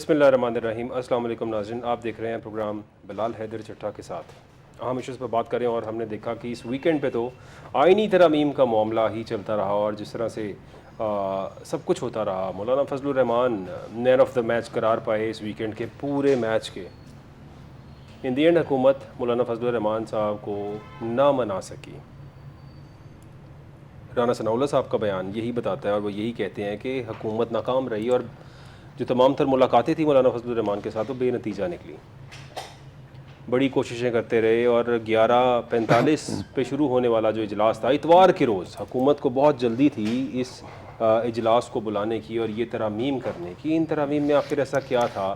बिस्मिल्लाहिर्रहमानिर्रहीम। अस्सलाम वालेकुम नाज़रीन, आप देख रहे हैं प्रोग्राम बिलाल हैदर चट्टा के साथ अहम इश्यूज़ पर बात करें। और हमने देखा कि इस वीकेंड पे तो आइनी तरमीम का मामला ही चलता रहा और जिस तरह से सब कुछ होता रहा। मौलाना Fazlur Rahman man of the match करार पाए इस वीकेंड के पूरे मैच के। इन दी एंड हुकूमत मौलाना फजलुर रहमान साहब को ना मना सकी। राना सनाउल्लाह साहब का बयान यही बताता है और वो यही कहते हैं कि हुकूमत नाकाम रही और जो तमाम तर मुलाकातें थी मौलाना फजलुर रहमान के साथ वो बेनतीजा निकली। बड़ी कोशिशें करते रहे और 11:45 पे शुरू होने वाला जो इजलास था इतवार के रोज़, हुकूमत को बहुत जल्दी थी इस इजलास को बुलाने की और ये तरमीम करने की। इन तरमीम में आखिर ऐसा क्या था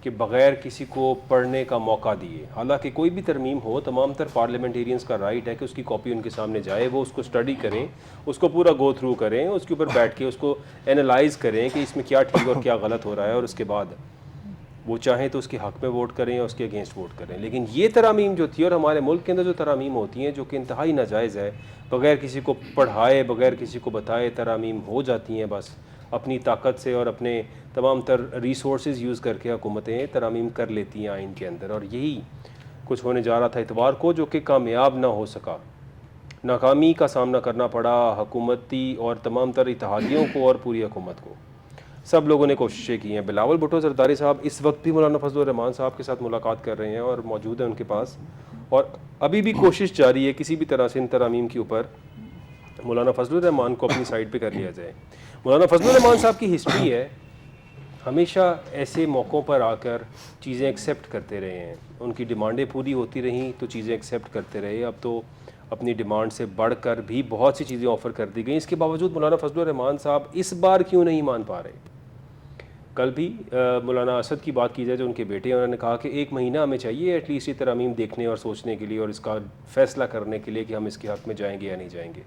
कि बग़ैर किसी को पढ़ने का मौका दिए, हालांकि कोई भी तरमीम हो तमाम तर पार्लियामेंटेरियंस का राइट है कि उसकी कॉपी उनके सामने जाए, वो उसको स्टडी करें, उसको पूरा गो थ्रू करें, उसके ऊपर बैठ के उसको एनालाइज़ करें कि इसमें क्या ठीक और क्या गलत हो रहा है और उसके बाद वो चाहें तो उसके हक़ में वोट करें या उसके अगेंस्ट वोट करें। लेकिन ये तरामीम जो थी और हमारे मुल्क के अंदर जो तरामीम होती हैं जो कि इंतहाई नाजायज़ है, बग़ैर किसी को पढ़ाए बग़ैर किसी को बताए तरामीम हो जाती हैं, बस अपनी ताकत से और अपने तमाम तर रिसोर्सेज यूज़ करके हुकूमतें तरामीम कर लेती हैं आइन के अंदर। और यही कुछ होने जा रहा था इतवार को, जो कि कामयाब ना हो सका। नाकामी का सामना करना पड़ा हुकूमती और तमाम तर इत्तेहादियों को और पूरी हुकूमत को। सब लोगों ने कोशिशें की हैं। बिलावल भुट्टो ज़रदारी साहब इस वक्त भी मौलाना फजलुर रहमान साहब के साथ मुलाकात कर रहे हैं और मौजूद हैं उनके पास, और अभी भी कोशिश जारी है किसी भी तरह से इन तरामीम के ऊपर मौलाना फजलुर रहमान को अपनी साइड पे कर लिया जाए। मौलाना फजलुर रहमान साहब की हिस्ट्री है हमेशा ऐसे मौक़ों पर आकर चीज़ें एक्सेप्ट करते रहे हैं। उनकी डिमांडें पूरी होती रहीं तो चीज़ें एक्सेप्ट करते रहे। अब तो अपनी डिमांड से बढ़कर भी बहुत सी चीज़ें ऑफ़र कर दी गई। इसके बावजूद मौलाना फजलुर रहमान साहब इस बार क्यों नहीं मान पा रहे। कल भी मौलाना असद की बात की जाए जो उनके बेटे हैं, उन्होंने कहा कि 1 महीना हमें चाहिए एटलीस्ट ये तरमीम देखने और सोचने के लिए और इसका फ़ैसला करने के लिए कि हम इसके हक़ में जाएंगे या नहीं जाएंगे।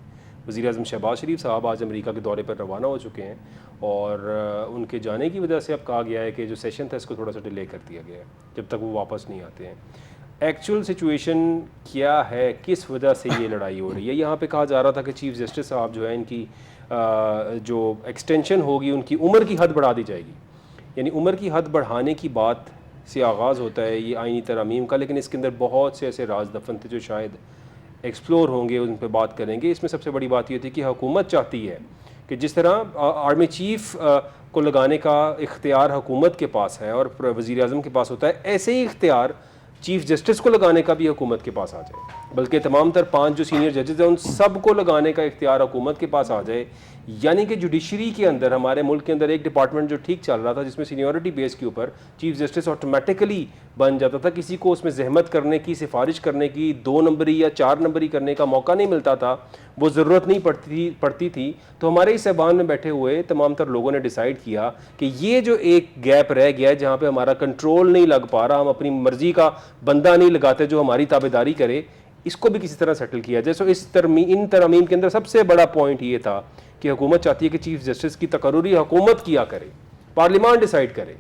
वज़ीर आज़म शहबाज शरीफ साहब आज अमेरिका के दौरे पर रवाना हो चुके हैं और उनके जाने की वजह से अब कहा गया है कि जो सेशन था इसको थोड़ा सा डिले कर दिया गया है जब तक वो वापस नहीं आते हैं। एक्चुअल सिचुएशन क्या है, किस वजह से ये लड़ाई हो रही है। यहाँ पे कहा जा रहा था कि चीफ़ जस्टिस साहब जो है इनकी जो एक्सटेंशन होगी उनकी उम्र की हद बढ़ा दी जाएगी। यानी उम्र की हद बढ़ाने की बात से आगाज़ होता है ये आइनी तरमीम का, लेकिन इसके अंदर बहुत से ऐसे राज दफन थे जो शायद एक्सप्लोर होंगे, उन पर बात करेंगे। इसमें सबसे बड़ी बात ये थी कि हुकूमत चाहती है कि जिस तरह आर्मी चीफ़ को लगाने का इख्तियार हुकूमत के पास है और वज़ीर आज़म के पास होता है, ऐसे ही इख्तियार चीफ़ जस्टिस को लगाने का भी हुकूमत के पास आ जाए, बल्कि तमाम तर 5 जो सीनियर जजेस हैं उन सब को लगाने का इख्तियार हुकूमत के पास आ जाए। यानी कि जुडिशरी के अंदर हमारे मुल्क के अंदर एक डिपार्टमेंट जो ठीक चल रहा था जिसमें सीनियरिटी बेस के ऊपर चीफ जस्टिस ऑटोमेटिकली बन जाता था, किसी को उसमें जहमत करने की, सिफारिश करने की, 2 नंबरी या 4 नंबरी करने का मौका नहीं मिलता था, वो ज़रूरत नहीं पड़ती थी। तो हमारे इस ऐवान में बैठे हुए तमाम तर लोगों ने डिसाइड किया कि ये जो एक गैप रह गया है जहाँ पे हमारा कंट्रोल नहीं लग पा रहा, हम अपनी मर्जी का बंदा नहीं लगाते जो हमारी ताबेदारी करे, इसको भी किसी तरह सेटल किया जाए। सो इन तरमीम के अंदर सबसे बड़ा पॉइंट ये था कि हुकूमत चाहती है कि चीफ जस्टिस की तकर्रुरी हुकूमत किया करे, पार्लियामान डिसाइड करे।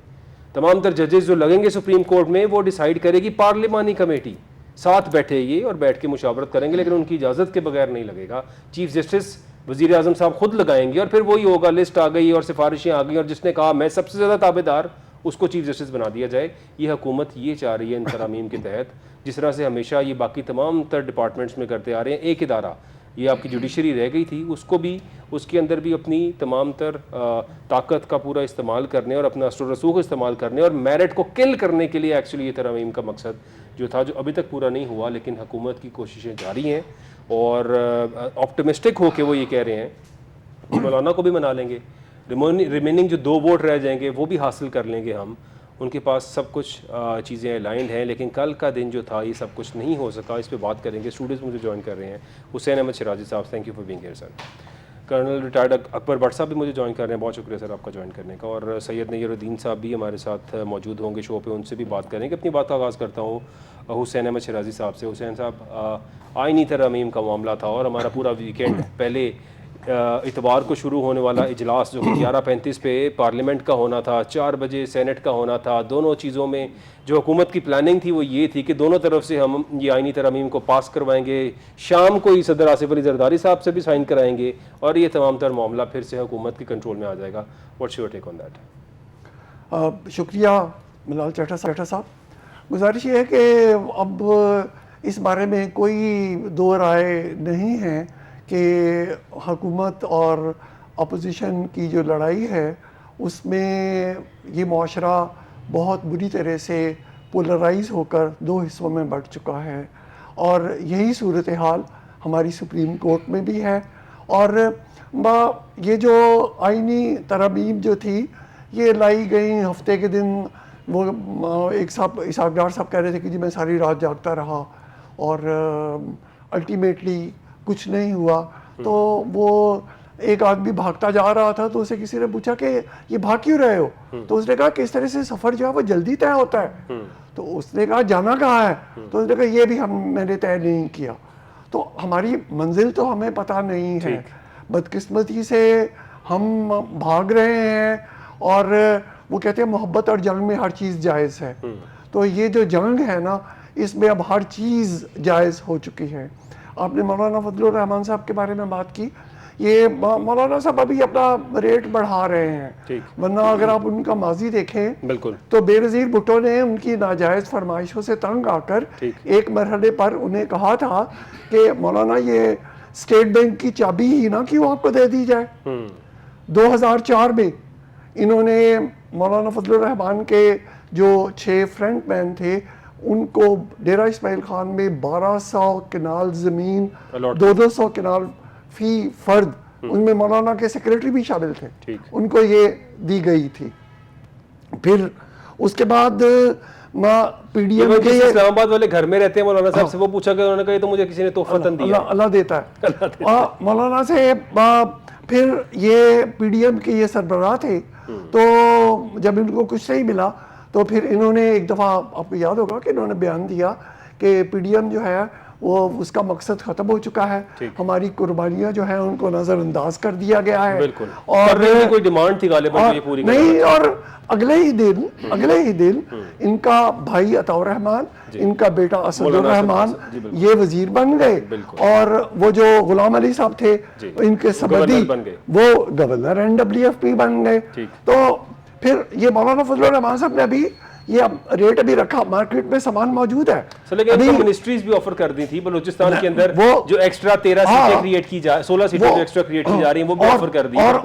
तमाम तर जजेस जो लगेंगे सुप्रीम कोर्ट में वो डिसाइड करेगी पार्लियामानी कमेटी, साथ बैठेगी और बैठ के मुशावरत करेंगे, लेकिन उनकी इजाज़त के बगैर नहीं लगेगा। चीफ जस्टिस वज़ीर आज़म साहब खुद लगाएंगे और फिर वही होगा, लिस्ट आ गई और सिफारिशें आ गई और जिसने कहा मैं सबसे ज़्यादा ताबेदार उसको चीफ जस्टिस बना दिया जाए। ये हुकूमत ये चाह रही है इन तरामीम के तहत, जिस तरह से हमेशा ये बाकी तमाम तर डिपार्टमेंट्स में करते आ रहे हैं। एक इदारा ये आपकी जुडिशरी रह गई थी, उसको भी उसके अंदर भी अपनी तमाम तर ताकत का पूरा इस्तेमाल करने और अपना असर रसूख इस्तेमाल करने और मेरिट को किल करने के लिए एक्चुअली ये तरमीम का मकसद जो था, जो अभी तक पूरा नहीं हुआ, लेकिन हुकूमत की कोशिशें जारी हैं और ऑप्टिमिस्टिक हो के वो ये कह रहे हैं कि मौलाना को भी मना लेंगे, रिमेनिंग जो 2 वोट रह जाएंगे वो भी हासिल कर लेंगे हम। उनके पास सब कुछ चीज़ें अलाइंड हैं, लेकिन कल का दिन जो था ये सब कुछ नहीं हो सका। इस पे बात करेंगे। स्टूडियोज़ मुझे ज्वाइन कर रहे हैं Hussain Ahmed Shirazi sahab, thank you for being here sir. Colonel retired Akbar Bhatt sahab भी मुझे ज्वाइन कर रहे हैं, बहुत शुक्रिया सर आपका ज्वाइन करने का। और सैयद नय्यरुद्दीन साहब भी हमारे साथ मौजूद होंगे शो पे, उनसे भी बात करेंगे। अपनी बात का आगाज़ करता हूँ हुसैन अहमद शराजी साहब से। हुसैन साहब, आइनी तरमीम का मामला था और हमारा पूरा वीकेंड पहले इतवार को शुरू होने वाला इजलास जो कि 11:35 पे पार्लियामेंट का होना था, 4 बजे सेनेट का होना था। दोनों चीज़ों में जो हुकूमत की प्लानिंग थी वो ये थी कि दोनों तरफ से हम ये आइनी तरमीम को पास करवाएंगे, शाम को ही सदर आसिफ अली जरदारी साहब से भी साइन कराएंगे और ये तमाम तर मामला फिर से हुकूमत के कंट्रोल में आ जाएगा। What's your take on that? शुक्रिया मलाल चाटा साहब। गुजारिश ये है कि अब इस बारे में कोई दो राय नहीं है कि हुकूमत और अपोजिशन की जो लड़ाई है उसमें ये मुआशरा बहुत बुरी तरह से पोलराइज होकर दो हिस्सों में बढ़ चुका है, और यही सूरत हाल हमारी सुप्रीम कोर्ट में भी है। और ये जो आईनी तरमीम जो थी ये लाई गई हफ्ते के दिन। वो एक साहब इसाकडार साहब कह रहे थे कि जी मैं सारी रात जागता रहा और अल्टीमेटली कुछ नहीं हुआ। तो वो एक आदमी भागता जा रहा था तो उसे किसी ने पूछा कि ये भाग क्यों रहे हो, तो उसने कहा कि इस तरह से सफ़र जो है वो जल्दी तय होता है। तो उसने कहा जाना कहाँ है, तो उसने कहा ये भी मैंने तय नहीं किया। तो हमारी मंजिल तो हमें पता नहीं है, बदकिस्मती से हम भाग रहे हैं। और वो कहते हैं मोहब्बत और जंग में हर चीज़ जायज़ है। तो ये जो जंग है ना, इसमें अब हर चीज़ जायज़ हो चुकी है। आपने मौलाना फजलुर रहमान साहब के बारे में बात की, ये मौलाना साहब अभी अपना रेट बढ़ा रहे हैं, वरना अगर आप उनका माजी देखें बिल्कुल तो बेनज़ीर भुट्टो ने उनकी नाजायज़ फरमाइशों से तंग आकर एक मरहले पर उन्हें कहा था कि मौलाना ये स्टेट बैंक की चाबी ही ना क्यों आपको दे दी जाए। 2004 में इन्होंने मौलाना फजलुर रहमान के जो 6 फ्रंट मैन थे उनको डेरा इस्माइल खान में 1200 कनाल ज़मीन, 200 कनाल फी फर्द, उनमें मौलाना के सेक्रेटरी भी शामिल थे, उनको ये दी गई थी। फिर उसके बाद पीडीएम के इस्लामाबाद वाले घर में रहते हैं मौलाना साहब से वो पूछा कि उन्होंने कहा ये तो मुझे किसी ने तोहफतन दिया। अल्लाह देता है। मौलाना से फिर ये पीडीएम के ये सरबराह थे, तो जब इनको कुछ नहीं मिला तो फिर इन्होंने एक दफ़ा, आपको याद होगा कि इन्होंने बयान दिया कि पीडीएम जो है वो उसका मकसद ख़त्म हो चुका है, हमारी कुर्बानियाँ जो हैं उनको नज़रअंदाज कर दिया गया है। और कोई डिमांड थी गालिबन ये पूरी नहीं, और अगले ही दिन इनका भाई अताउर रहमान, इनका बेटा असदुर रहमान ये वजीर बन गए, और वो जो गुलाम अली साहब थे इनके सबदी वो गवर्नर NWFP बन गए। तो फिर ये मौलाना फजलुर रहमान साहब ने अभी ये अब रेट अभी रखा, मार्केट में सामान मौजूद है। अभी मिनिस्ट्रीज भी ऑफर कर दी थी बलूचिस्तान के अंदर, वो जो एक्स्ट्रा 13 सीटें क्रिएट की जा 16 सीटें जो एक्स्ट्रा क्रिएट की जा रही हैं वो भी ऑफर कर दी। और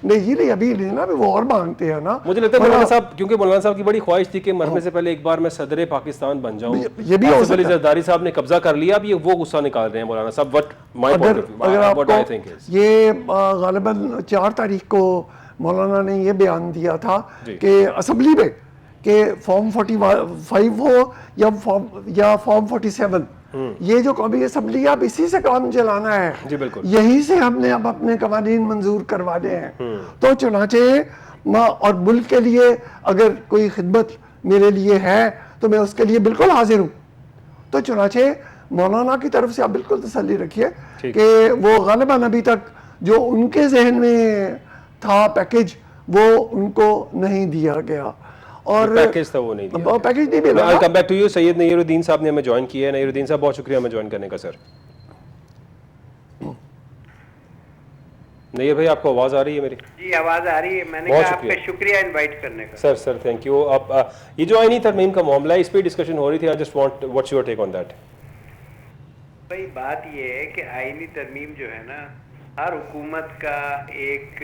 नहीं अभी नहीं ना, वो और मांगते हैं ना। मुझे लगता है मौलाना साहब, क्योंकि मौलाना साहब की बड़ी ख्वाहिश थी कि मरने से पहले एक बार मैं सदर पाकिस्तान बन जाऊं। ये भी हो सकता है। जरदारी साहब ने कब्जा कर लिया, अब ये वो गुस्सा निकाल रहे हैं मौलाना साहब। What my point of view, what I think is, ये गालिबन 4 तारीख को मौलाना ने ये बयान दिया था कि असेंबली में कि फॉर्म 45 हो या फॉर्म 47, ये जो कौमी असम्बली अब इसी से काम चलाना है, जी बिल्कुल, यही से हमने अब अपने कवानीन मंजूर करवाने हैं। तो चुनाचे और मुल्क के लिए अगर कोई खिदमत मेरे लिए है तो मैं उसके लिए बिल्कुल हाजिर हूँ। तो चुनाचे मौलाना की तरफ से आप बिल्कुल तसल्ली रखिए कि वो गालिबन अभी तक जो उनके जहन में था पैकेज वो उनको नहीं दिया गया, और पैकेज था वो नहीं दिया, पैकेज नहीं मिला। I'll come back to you। Syed नईरुद्दीन साहब ने हमें ज्वाइन किया है। नईरुद्दीन साहब बहुत शुक्रिया हमें ज्वाइन करने का। सर नईर भाई आपको आवाज आ रही है मेरी? जी आवाज आ रही है। मैंने कहा आपका शुक्रिया इनवाइट करने का। Sir thank you. आप ये जो आईनी तरमीम का मामला है इस पे डिस्कशन हो रही थी, I just want what's your take on that? भाई बात ये है कि आईनी तरमीम जो है ना, हर हुकूमत का एक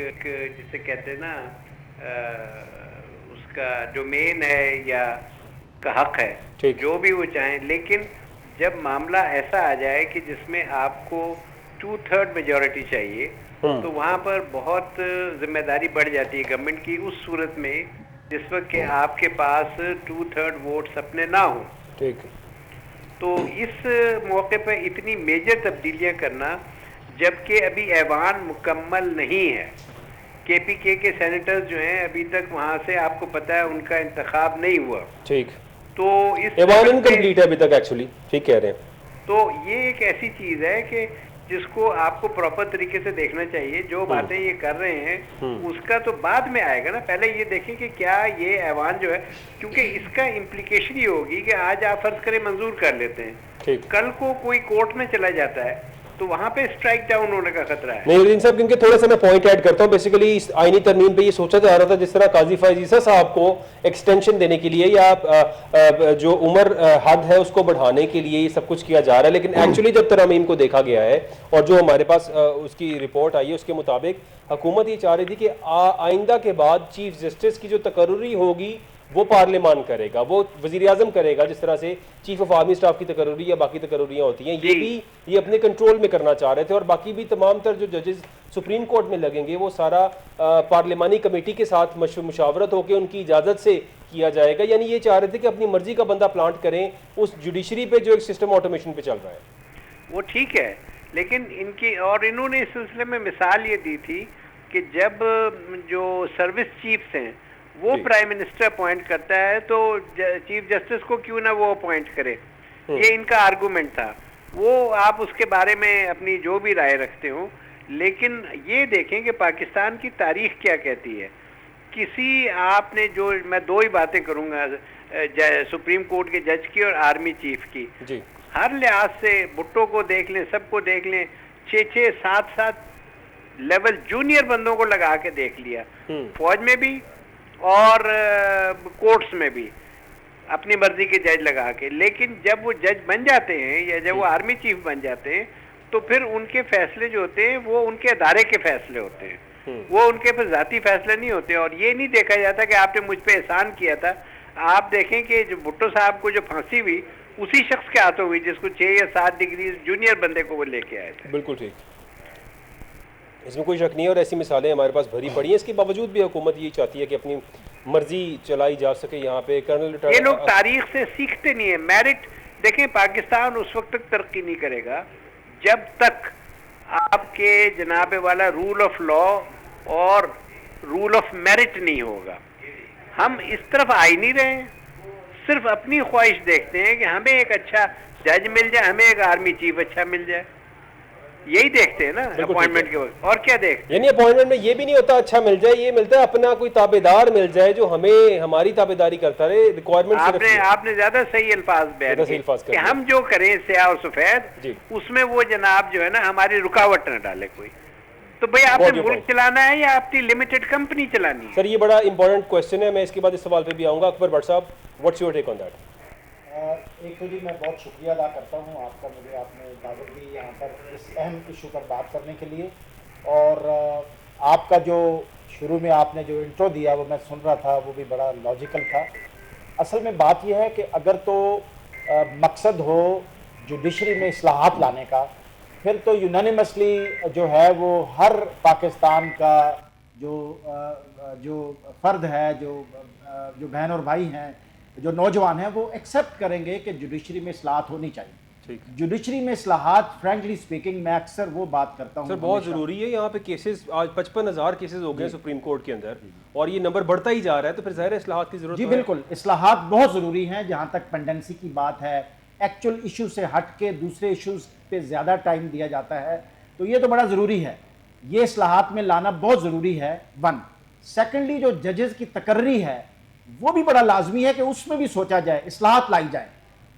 जिसे कहते हैं ना उसका डोमेन है या का हक है, जो भी वो चाहें। लेकिन जब मामला ऐसा आ जाए कि जिसमें आपको 2/3 मेजॉरिटी चाहिए तो वहाँ पर बहुत जिम्मेदारी बढ़ जाती है गवर्नमेंट की, उस सूरत में जिस वक्त के आपके पास 2/3 वोट्स अपने ना हो। ठीक। तो इस मौके पर इतनी मेजर तब्दीलियां करना, जबकि अभी ऐवान मुकम्मल नहीं है, KPK के सेनेटर्स जो हैं अभी तक वहाँ से आपको पता है उनका इंतखाब नहीं हुआ। ठीक। तो इस ऐवान इनकम्प्लीट है अभी तक एक्चुअली, ठीक कह रहे हैं। तो ये एक ऐसी चीज है कि जिसको आपको प्रॉपर तरीके से देखना चाहिए। जो बातें ये कर रहे हैं उसका तो बाद में आएगा ना, पहले ये देखें कि क्या ये ऐवान जो है, क्योंकि इसका इम्प्लीकेशन ये होगी कि आज आप फर्ज करें मंजूर कर लेते हैं, कल को कोई कोर्ट में चला जाता है तो वहां पे स्ट्राइक डाउन होने का खतरा है। नहीं उद्दीन साहब, क्योंकि थोड़ा सा मैं पॉइंट ऐड करता हूँ। बेसिकली इस आईनी तरमीम पे ये सोचा जा रहा था जिस तरह काजी फैज ईसा साहब को एक्सटेंशन देने के लिए या जो उम्र हद है उसको बढ़ाने के लिए ये सब कुछ किया जा रहा है, लेकिन एक्चुअली जब तरमीम को देखा गया है और जो हमारे पास उसकी रिपोर्ट आई है उसके मुताबिक हुकूमत ये चाह रही थी कि आइंदा के बाद चीफ जस्टिस की जो तकर्रुरी होगी वो पार्लियामान करेगा, वो वजीर आजम करेगा, जिस तरह से चीफ ऑफ आर्मी स्टाफ की तकर्रुरी या बाकी तकर्रुरियाँ होती हैं, ये भी ये अपने कंट्रोल में करना चाह रहे थे। और बाकी भी तमाम तर जो जजेस सुप्रीम कोर्ट में लगेंगे वो सारा पार्लियामानी कमेटी के साथ मुशावरत होकर उनकी इजाज़त से किया जाएगा। यानी ये चाह रहे थे कि अपनी मर्जी का बंदा प्लांट करें उस जुडिशरी पे जो एक सिस्टम ऑटोमेशन पे चल रहा है। वो ठीक है, लेकिन इनकी और इन्होंने इस सिलसिले में मिसाल ये दी थी कि जब जो सर्विस चीफ्स हैं वो प्राइम मिनिस्टर अपॉइंट करता है तो चीफ जस्टिस को क्यों ना वो अपॉइंट करे, ये इनका आर्गुमेंट था। वो आप उसके बारे में अपनी जो भी राय रखते हो, लेकिन ये देखें कि पाकिस्तान की तारीख क्या कहती है। किसी आपने जो, मैं दो ही बातें करूंगा सुप्रीम कोर्ट के जज की और आर्मी चीफ की जी। हर लिहाज से भुट्टो को देख लें, सबको देख लें, 6-6, 7-7 लेवल जूनियर बंदों को लगा के देख लिया, फौज में भी और कोर्ट्स में भी अपनी मर्जी के जज लगा के। लेकिन जब वो जज बन जाते हैं या जब वो आर्मी चीफ बन जाते हैं तो फिर उनके फैसले जो होते हैं वो उनके अदारे के फैसले होते हैं, वो उनके पर जाती फैसले नहीं होते। और ये नहीं देखा जाता कि आपने मुझ पे एहसान किया था। आप देखें कि जो भुट्टो साहब को जो फांसी हुई उसी शख्स के हाथों हुई जिसको 6 या 7 डिग्री जूनियर बंदे को वो लेके आए थे। बिल्कुल ठीक, इसमें कोई शक नहीं है और ऐसी मिसालें हमारे पास भरी पड़ी हैं। इसके बावजूद भी हुकूमत ये चाहती है कि अपनी मर्जी चलाई जा सके। यहाँ पे कर्नल ये लोग तारीख से सीखते नहीं है। मेरिट देखें, पाकिस्तान उस वक्त तक तरक्की नहीं करेगा जब तक आपके जनाबे वाला रूल ऑफ लॉ और रूल ऑफ मेरिट नहीं होगा। हम इस तरफ आ ही नहीं रहे, सिर्फ अपनी ख्वाहिश देखते हैं कि हमें एक अच्छा जज मिल जाए, हमें एक आर्मी चीफ अच्छा मिल जाए, यही देखते हैं ना अपॉइंटमेंट के वक्त। और क्या देखते? यानी अपॉइंटमेंट में ये भी नहीं होता अच्छा मिल जाए, ये मिलता है अपना कोई ताबेदार मिल जाए जो हमें हमारी ताबेदारी करता रहे। रिक्वायरमेंट आपने ज्यादा सही अल्फाज बयान किए कि हम जो करें स्याह और सफेद, उसमें वो जनाब जो है ना हमारी रुकावट न डाले कोई। तो भाई आपने मुल्क चलाना है या अपनी लिमिटेड कंपनी चलानी है? सर ये बड़ा इंपॉर्टेंट क्वेश्चन है, मैं इसके बाद इस सवाल पे भी आऊंगा। Akbar Bhatt sahab, what's your take on that? एक तो जी मैं बहुत शुक्रिया अदा करता हूँ आपका, मुझे आपने दावत दी यहाँ पर इस अहम इशू पर बात करने के लिए। और आपका जो शुरू में आपने जो इंट्रो दिया वो मैं सुन रहा था, वो भी बड़ा लॉजिकल था। असल में बात यह है कि अगर तो मकसद हो जुडिशरी में इस्लाहात लाने का, फिर तो यूनानिमसली जो है वो हर पाकिस्तान का जो फ़र्द है, जो बहन और भाई हैं, जो नौजवान हैं, वो एक्सेप्ट करेंगे कि जुडिशरी में इस्लाहात होनी चाहिए। जुडिशरी में इस्लाहात, फ्रैंकली स्पीकिंग, मैं अक्सर वो बात करता हूँ सर बहुत ज़रूरी है। यहाँ पे केसेस आज 55,000 केसेस हो गए सुप्रीम कोर्ट के अंदर और ये नंबर बढ़ता ही जा रहा है, तो फिर ज़ाहिर है इस्लाहात की ज़रूरत जी बिल्कुल, इस्लाहात बहुत ज़रूरी हैं। जहाँ तक पेंडेंसी की बात है, एक्चुअल इशू से हट के दूसरे इशूज़ पे ज़्यादा टाइम दिया जाता है, तो ये तो बड़ा ज़रूरी है, ये इस्लाहात में लाना बहुत ज़रूरी है। 1 सेकेंडली जो जजेस की तकर्री है वो भी बड़ा लाजमी है कि उसमें भी सोचा जाए, इस्लाहात लाई जाए।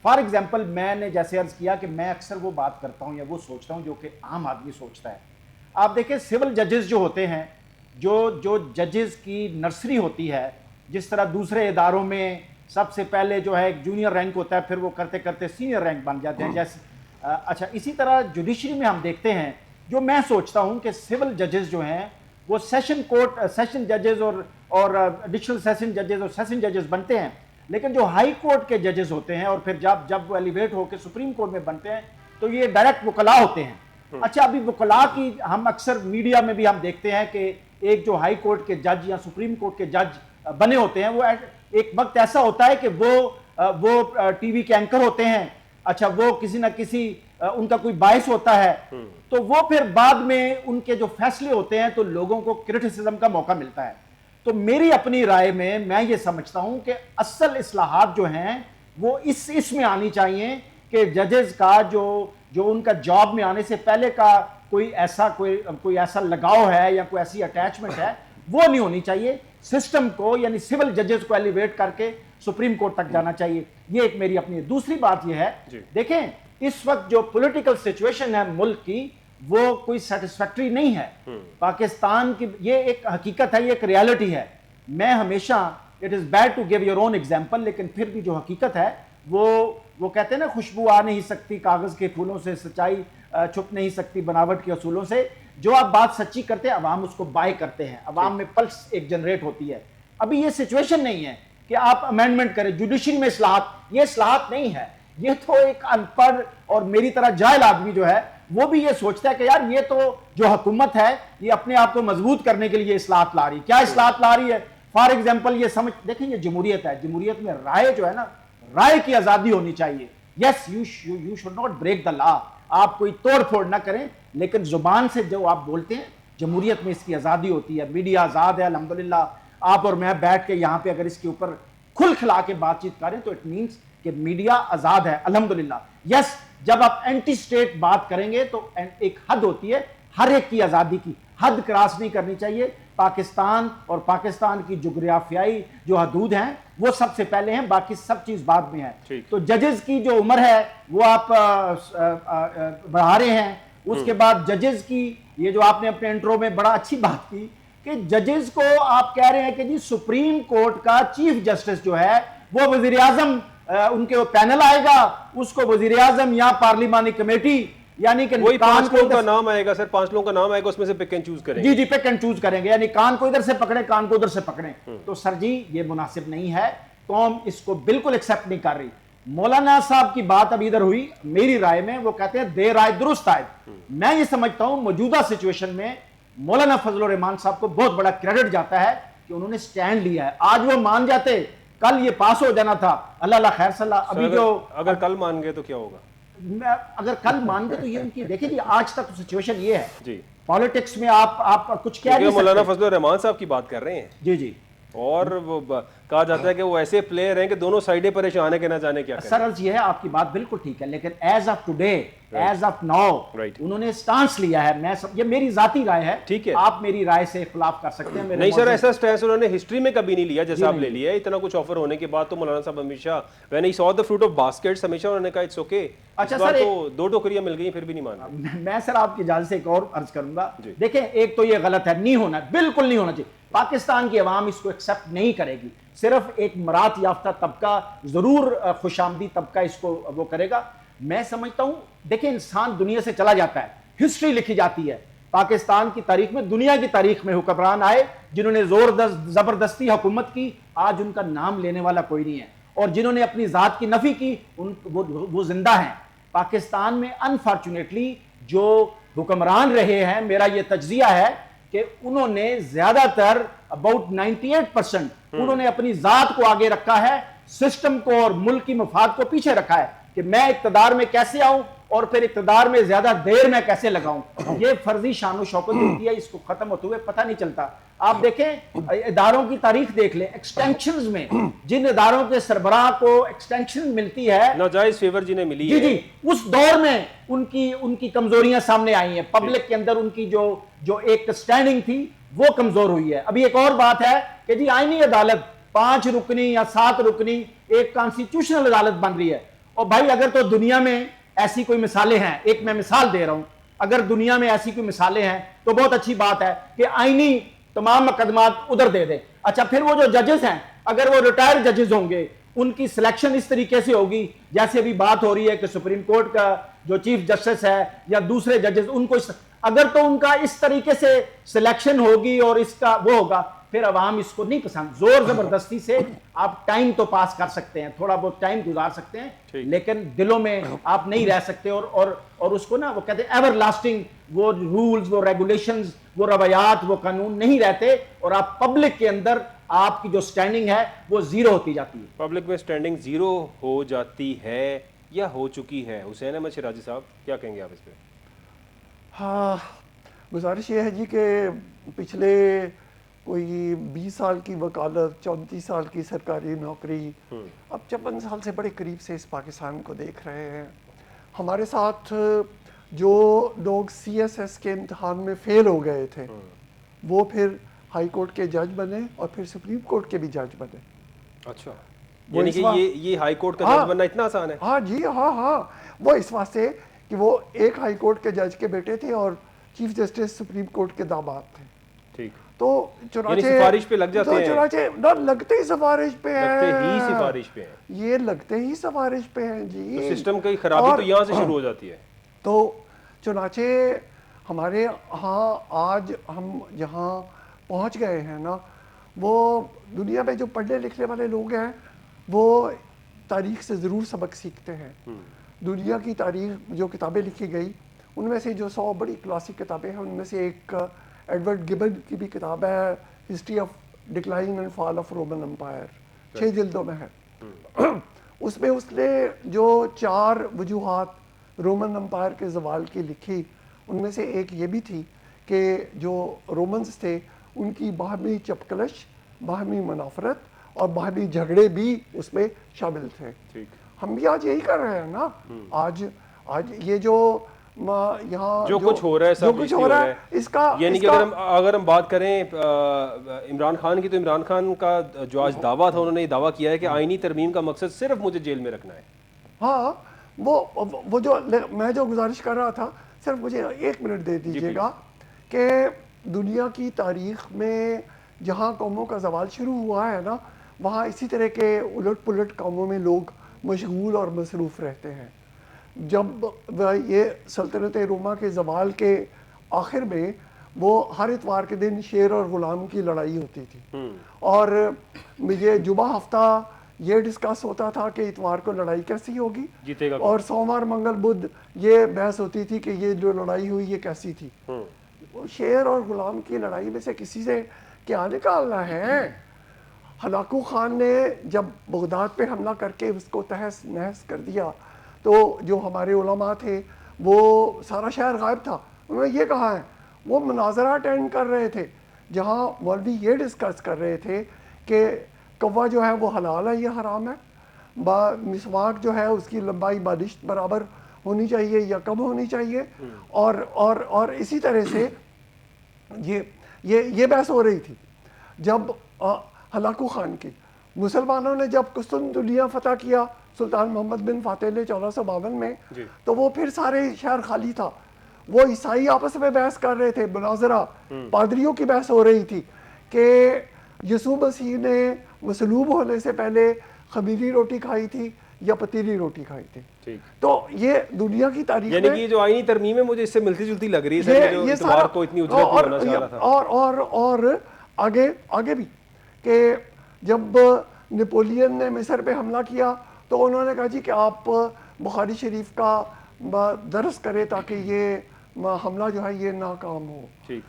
फॉर एग्जाम्पल मैंने जैसे अर्ज़ किया कि मैं अक्सर वो बात करता हूँ या वो सोचता हूँ जो कि आम आदमी सोचता है। आप देखें सिविल जजेस जो होते हैं, जो जजेस की नर्सरी होती है, जिस तरह दूसरे इदारों में सबसे पहले जो है एक जूनियर रैंक होता है, फिर वो करते करते सीनियर रैंक बन जाते हैं, जैसे अच्छा इसी तरह जुडिशरी में हम देखते हैं, जो मैं सोचता हूँ कि सिविल जजेस जो हैं वो सेशन कोर्ट सेशन जजेस और एडिशनल सेशन जजेस और सेशन जजेस बनते हैं, लेकिन जो हाई कोर्ट के जजेस होते हैं और फिर जब वो एलिवेट होकर सुप्रीम कोर्ट में बनते हैं तो ये डायरेक्ट वकला होते हैं। अच्छा, अभी वकला की हम अक्सर मीडिया में भी हम देखते हैं कि एक जो हाई कोर्ट के जज या सुप्रीम कोर्ट के जज बने होते हैं, वो एक वक्त ऐसा होता है कि वो टीवी के एंकर होते हैं। अच्छा, वो किसी ना किसी उनका कोई बायस होता है, तो वो फिर बाद में उनके जो फैसले होते हैं तो लोगों को क्रिटिसिज्म का मौका मिलता है। तो मेरी अपनी राय में मैं ये समझता हूं कि असल इस्लाहात जो हैं वो इसमें आनी चाहिए कि जजेस का जो उनका जॉब में आने से पहले का कोई ऐसा लगाव है या कोई ऐसी अटैचमेंट है, वो नहीं होनी चाहिए। सिस्टम को यानी सिविल जजेस को एलिवेट करके सुप्रीम कोर्ट तक जाना चाहिए। ये एक मेरी अपनी। दूसरी बात ये है, देखें इस वक्त जो पॉलिटिकल सिचुएशन है मुल्क की वो कोई सेटिस्फैक्टरी नहीं है। पाकिस्तान की ये एक हकीकत है, ये एक रियलिटी है। मैं हमेशा, it is bad to give your own example, लेकिन फिर भी जो हकीकत है वो कहते हैं ना, खुशबू आ नहीं सकती कागज़ के फूलों से, सच्चाई छुप नहीं सकती बनावट के असूलों से। जो आप बात सच्ची करते हैं अवाम उसको बाय करते हैं, अवाम में पल्स एक जनरेट होती है। अभी ये सिचुएशन नहीं है कि आप अमेंडमेंट करें, जुडिशरी में इस्लाहात, ये इस्लाहात नहीं है। ये तो एक अनपढ़ और मेरी तरह जाहिल आदमी जो है वो भी ये सोचता है कि यार ये तो जो हुकूमत है ये अपने आप को मजबूत करने के लिए इस्लाहात ला रही। क्या इस्लाहात ला रही है? फॉर एग्जाम्पल ये समझ देखें, ये जमहूरियत है, जमहूरियत में राय जो है ना, राय की आज़ादी होनी चाहिए। Yes, you should not break the law, आप कोई तोड़ फोड़ ना करें, लेकिन जुबान से जो आप बोलते हैं, जमहूरियत में इसकी आज़ादी होती है। मीडिया आज़ाद है अल्हम्दुलिल्लाह। आप और मैं बैठ के यहाँ पे अगर इसके ऊपर खुल खिला के बातचीत करें तो इट मीन्स कि मीडिया आज़ाद है अल्हम्दुलिल्लाह। यस, जब आप एंटी स्टेट बात करेंगे तो एक हद होती है, हर एक की आज़ादी की हद क्रॉस नहीं करनी चाहिए। पाकिस्तान और पाकिस्तान की जोग्राफियाई जो हदूद हैं वो सबसे पहले हैं, बाकी सब चीज़ बाद में है। तो जजेस की जो उम्र है वो आप बढ़ा रहे हैं। उसके बाद जजेस की, ये जो आपने अपने इंट्रो में बड़ा अच्छी बात की कि जजेस को आप कह रहे हैं कि जी सुप्रीम कोर्ट का चीफ जस्टिस जो है वो वजीर आजम, उनके वो पैनल आएगा, उसको वजीर आजम या पार्लिमानी कमेटी, यानी कि वही 5 लोगों का नाम आएगा सर, 5 लोगों का नाम आएगा, उसमें से पिक एंड चूज करेंगे। जी, पिक एंड चूज करेंगे, यानी कान को इधर से पकड़े, कान को उधर से पकड़े। तो सर जी ये मुनासिब नहीं है, कौम इसको बिल्कुल एक्सेप्ट नहीं कर रही। मौलाना साहब की बात अभी इधर हुई, मेरी राय में वो कहते हैं देर आए दुरुस्त आए। मैं ये समझता हूं मौजूदा सिचुएशन में मौलाना फजलुर रहमान साहब को बहुत बड़ा क्रेडिट जाता है कि उन्होंने स्टैंड लिया है। आज वो मान जाते, कल ये पास हो जाना था, अल्लाह खैर सल्ला। अभी जो अगर कल मान गए तो क्या होगा? अगर कल मान गए तो ये उनकी, देखिए जी आज तक तो सिचुएशन ये है जी, पॉलिटिक्स में आप कुछ कह नहीं सकते। मौलाना फजलुर रहमान साहब की बात कर रहे हैं। जी जी, और वो कहा जाता है कि वो ऐसे प्लेयर हैं कि दोनों साइडें परेशान है कि ना जाने क्या करें। सर अर्ज ये है, आपकी बात बिल्कुल ठीक है, लेकिन as of today, as of now उन्होंने स्टांस लिया है। ये मेरी जाती राय है, ठीक है, आप मेरी राय से खिलाफ कर सकते हैं। नहीं सर, ऐसा स्टैंस उन्होंने हिस्ट्री में कभी नहीं लिया जैसा आप ले लिया है। इतना कुछ ऑफर होने के बाद तो मौलाना साहब हमेशा, when he saw the fruit of baskets, हमेशा उन्होंने कहा इट्स ओके। अच्छा सर, तो 2 टोकरियां मिल गई फिर भी नहीं मान। मैं सर आपकी इजाजत से एक और अर्ज करूंगा। देखें, एक तो ये गलत है, नहीं होना, बिल्कुल नहीं होना चाहिए। पाकिस्तान की अवाम इसको एक्सेप्ट नहीं करेगी। सिर्फ एक मरात याफ्ता तबका, जरूर खुशामदी तबका इसको वो करेगा। मैं समझता हूं, देखिए इंसान दुनिया से चला जाता है, हिस्ट्री लिखी जाती है। पाकिस्तान की तारीख में, दुनिया की तारीख में हुक्मरान आए जिन्होंने जोर जबरदस्ती हुकूमत की, आज उनका नाम लेने वाला कोई नहीं है। और जिन्होंने अपनी जात की नफी की, वो जिंदा हैं। पाकिस्तान में अनफॉर्चुनेटली जो हुक्मरान रहे हैं, मेरा ये तज्जिया है कि उन्होंने ज्यादातर अबाउट 98% उन्होंने अपनी जात को आगे रखा है, सिस्टम को और मुल्क की मफाद को पीछे रखा है कि मैं इक्तदार में कैसे आऊं और फिर इक्तदार में ज्यादा देर में कैसे लगाऊं। ये फर्जी शान शौकत होती है, इसको खत्म होते हुए पता नहीं चलता। आप देखें, इदारों की तारीख देख लें, एक्सटेंशन में जिन इदारों के सरबराह को एक्सटेंशन मिलती है, नाजायज फेवर जिन्हें मिली जी जी, उस दौर में उनकी कमजोरियां सामने आई हैं। पब्लिक के अंदर उनकी जो एक स्टैंडिंग थी वो कमजोर हुई है। अभी एक और बात है कि जी आईनी अदालत 5 रुकनी या 7 रुकनी एक कॉन्स्टिट्यूशनल अदालत बन रही है। और भाई अगर तो दुनिया में ऐसी कोई मिसालें हैं, एक मैं मिसाल दे रहा हूं, अगर दुनिया में ऐसी कोई मिसालें हैं तो बहुत अच्छी बात है कि आईनी तमाम मुकदमात उधर दे दें। अच्छा, फिर वो जो जजेस हैं, अगर वो रिटायर्ड जजेस होंगे, उनकी सिलेक्शन इस तरीके से होगी जैसे अभी बात हो रही है कि सुप्रीम कोर्ट का जो चीफ जस्टिस है या दूसरे जजेस, उनको अगर तो उनका इस तरीके से सिलेक्शन होगी और इसका वो होगा, फिर अवाम इसको नहीं पसंद। जोर जबरदस्ती से आप टाइम तो पास कर सकते हैं, थोड़ा बहुत टाइम गुजार सकते हैं, लेकिन दिलों में आप नहीं रह सकते। और उसको ना वो कहते हैं एवर लास्टिंग, वो रूल्स, वो रेगुलेशंस, वो रवैयात, वो कानून नहीं रहते, और आप पब्लिक के अंदर आपकी जो स्टैंडिंग है वो जीरो होती जाती है। पब्लिक में स्टैंडिंग जीरो हो जाती है या हो चुकी है? हुसैन अहमद शिराजी साहब, क्या कहेंगे आप इस पे? हाँ, गुजारिश ये है जी कि पिछले कोई 20 साल की वकालत, 34 साल की सरकारी नौकरी, अब 54 साल से बड़े करीब से इस पाकिस्तान को देख रहे हैं। हमारे साथ जो लोग CSS के इम्तहान में फेल हो गए थे, वो फिर हाई कोर्ट के जज बने और फिर सुप्रीम कोर्ट के भी जज बने। अच्छा, वो यानी इस कि वा- ये हाई कोर्ट का हाँ। जज बनना इतना आसान है? हाँ जी, हाँ हाँ, वो इस वास्ते कि वो एक हाई कोर्ट के जज के बेटे थे और चीफ जस्टिस सुप्रीम कोर्ट के दामाद थे। ठीक, तो यानी चुनाचे सिफारिश पे लग जाते तो हैं। चुनाचे ना लगते ही सिफारिश पे है, लगते ही सिफारिश पे हैं। ये लगते ही सिफारिश पे हैं जी। तो सिस्टम की खराबी और तो यहाँ से शुरू हो जाती है। तो चुनाचे हमारे यहाँ आज हम जहाँ पहुँच गए हैं ना, वो दुनिया में जो पढ़ने लिखने वाले लोग हैं वो तारीख से ज़रूर सबक सीखते हैं। दुनिया की तारीख जो किताबें लिखी गई उनमें से जो 100 बड़ी क्लासिक किताबें हैं उनमें से एक एडवर्ड गिबन की भी किताब है, history of decline and fall of Roman Empire, 6 जिल्दों में है। उसमें उसने जो 4 वजूहात रोमन एम्पायर के ज़वाल की लिखी, उनमें से एक ये भी थी कि जो रोमन्स थे उनकी बाहमी चपकलश, बाहमी मुनाफरत और बाहमी झगड़े भी उसमें शामिल थे। ठीक, हम भी आज यही कर रहे हैं ना। आज ये जो यहाँ जो कुछ हो रहा है जो सब कुछ इसलिए हो रहा है इसका यानी कि अगर हम बात करें इमरान खान की, तो इमरान खान का जो आज दावा था, उन्होंने ये दावा किया है कि आईनी तरमीम का मकसद सिर्फ मुझे जेल में रखना है। हाँ, वो जो मैं जो गुजारिश कर रहा था, सिर्फ मुझे 1 मिनट दे दीजिएगा कि दुनिया की तारीख में जहाँ कौमों का ज़वाल शुरू हुआ है ना, वहाँ इसी तरह के उलट पुलट कामों में लोग मशगूल और मसरूफ़ रहते हैं। जब ये सल्तनत रोमा के ज़वाल के आखिर में वो हर इतवार के दिन शेर और ग़ुलाम की लड़ाई होती थी, और मुझे जुमा हफ्ता ये डिस्कस होता था कि इतवार को लड़ाई कैसी होगी, जीतेगा और सोमवार मंगल बुध ये बहस होती थी कि ये जो लड़ाई हुई ये कैसी थी। वो शेर और ग़ुलाम की लड़ाई में से किसी से क्या निकालना है? हलाकू खान ने जब बगदाद पे हमला करके उसको तहस नहस कर दिया, तो जो हमारे उलमा थे वो सारा शहर गायब था। उन्होंने ये कहा है, वो मुनाजरा अटेंड कर रहे थे जहाँ मौलवी ये डिस्कस कर रहे थे कि कौवा जो है वो हलाल है या हराम है, मिसवाक जो है उसकी लंबाई बारिश बराबर होनी चाहिए या कम होनी चाहिए, और इसी तरह से ये बहस हो रही थी। जब हलाकू खान की मुसलमानों ने जब कुस्तुनतुनिया फतह किया सुल्तान मोहम्मद बिन फातेह ने 1452 में, तो वो फिर सारे शहर खाली था। वो ईसाई आपस में बहस कर रहे थे, मुनाजरा पादरियों की बहस हो रही थी कि यीशु मसीह ने मसलूब होने से पहले खमीरी रोटी खाई थी या पतीली रोटी खाई थी। ठीक, तो ये दुनिया की तारीख यानी में कि ये जो आईनी तरमीम है मुझे इससे मिलती जुलती लग रही है सर, जो इतवार को इतनी उजरत नहीं होना चाह रहा था। और आगे भी कि जब नेपोलियन ने मिस्र पे हमला किया तो उन्होंने कहा जी कि आप बुखारी शरीफ का दर्स करें ताकि ये हमला जो है ये नाकाम हो। ठीक,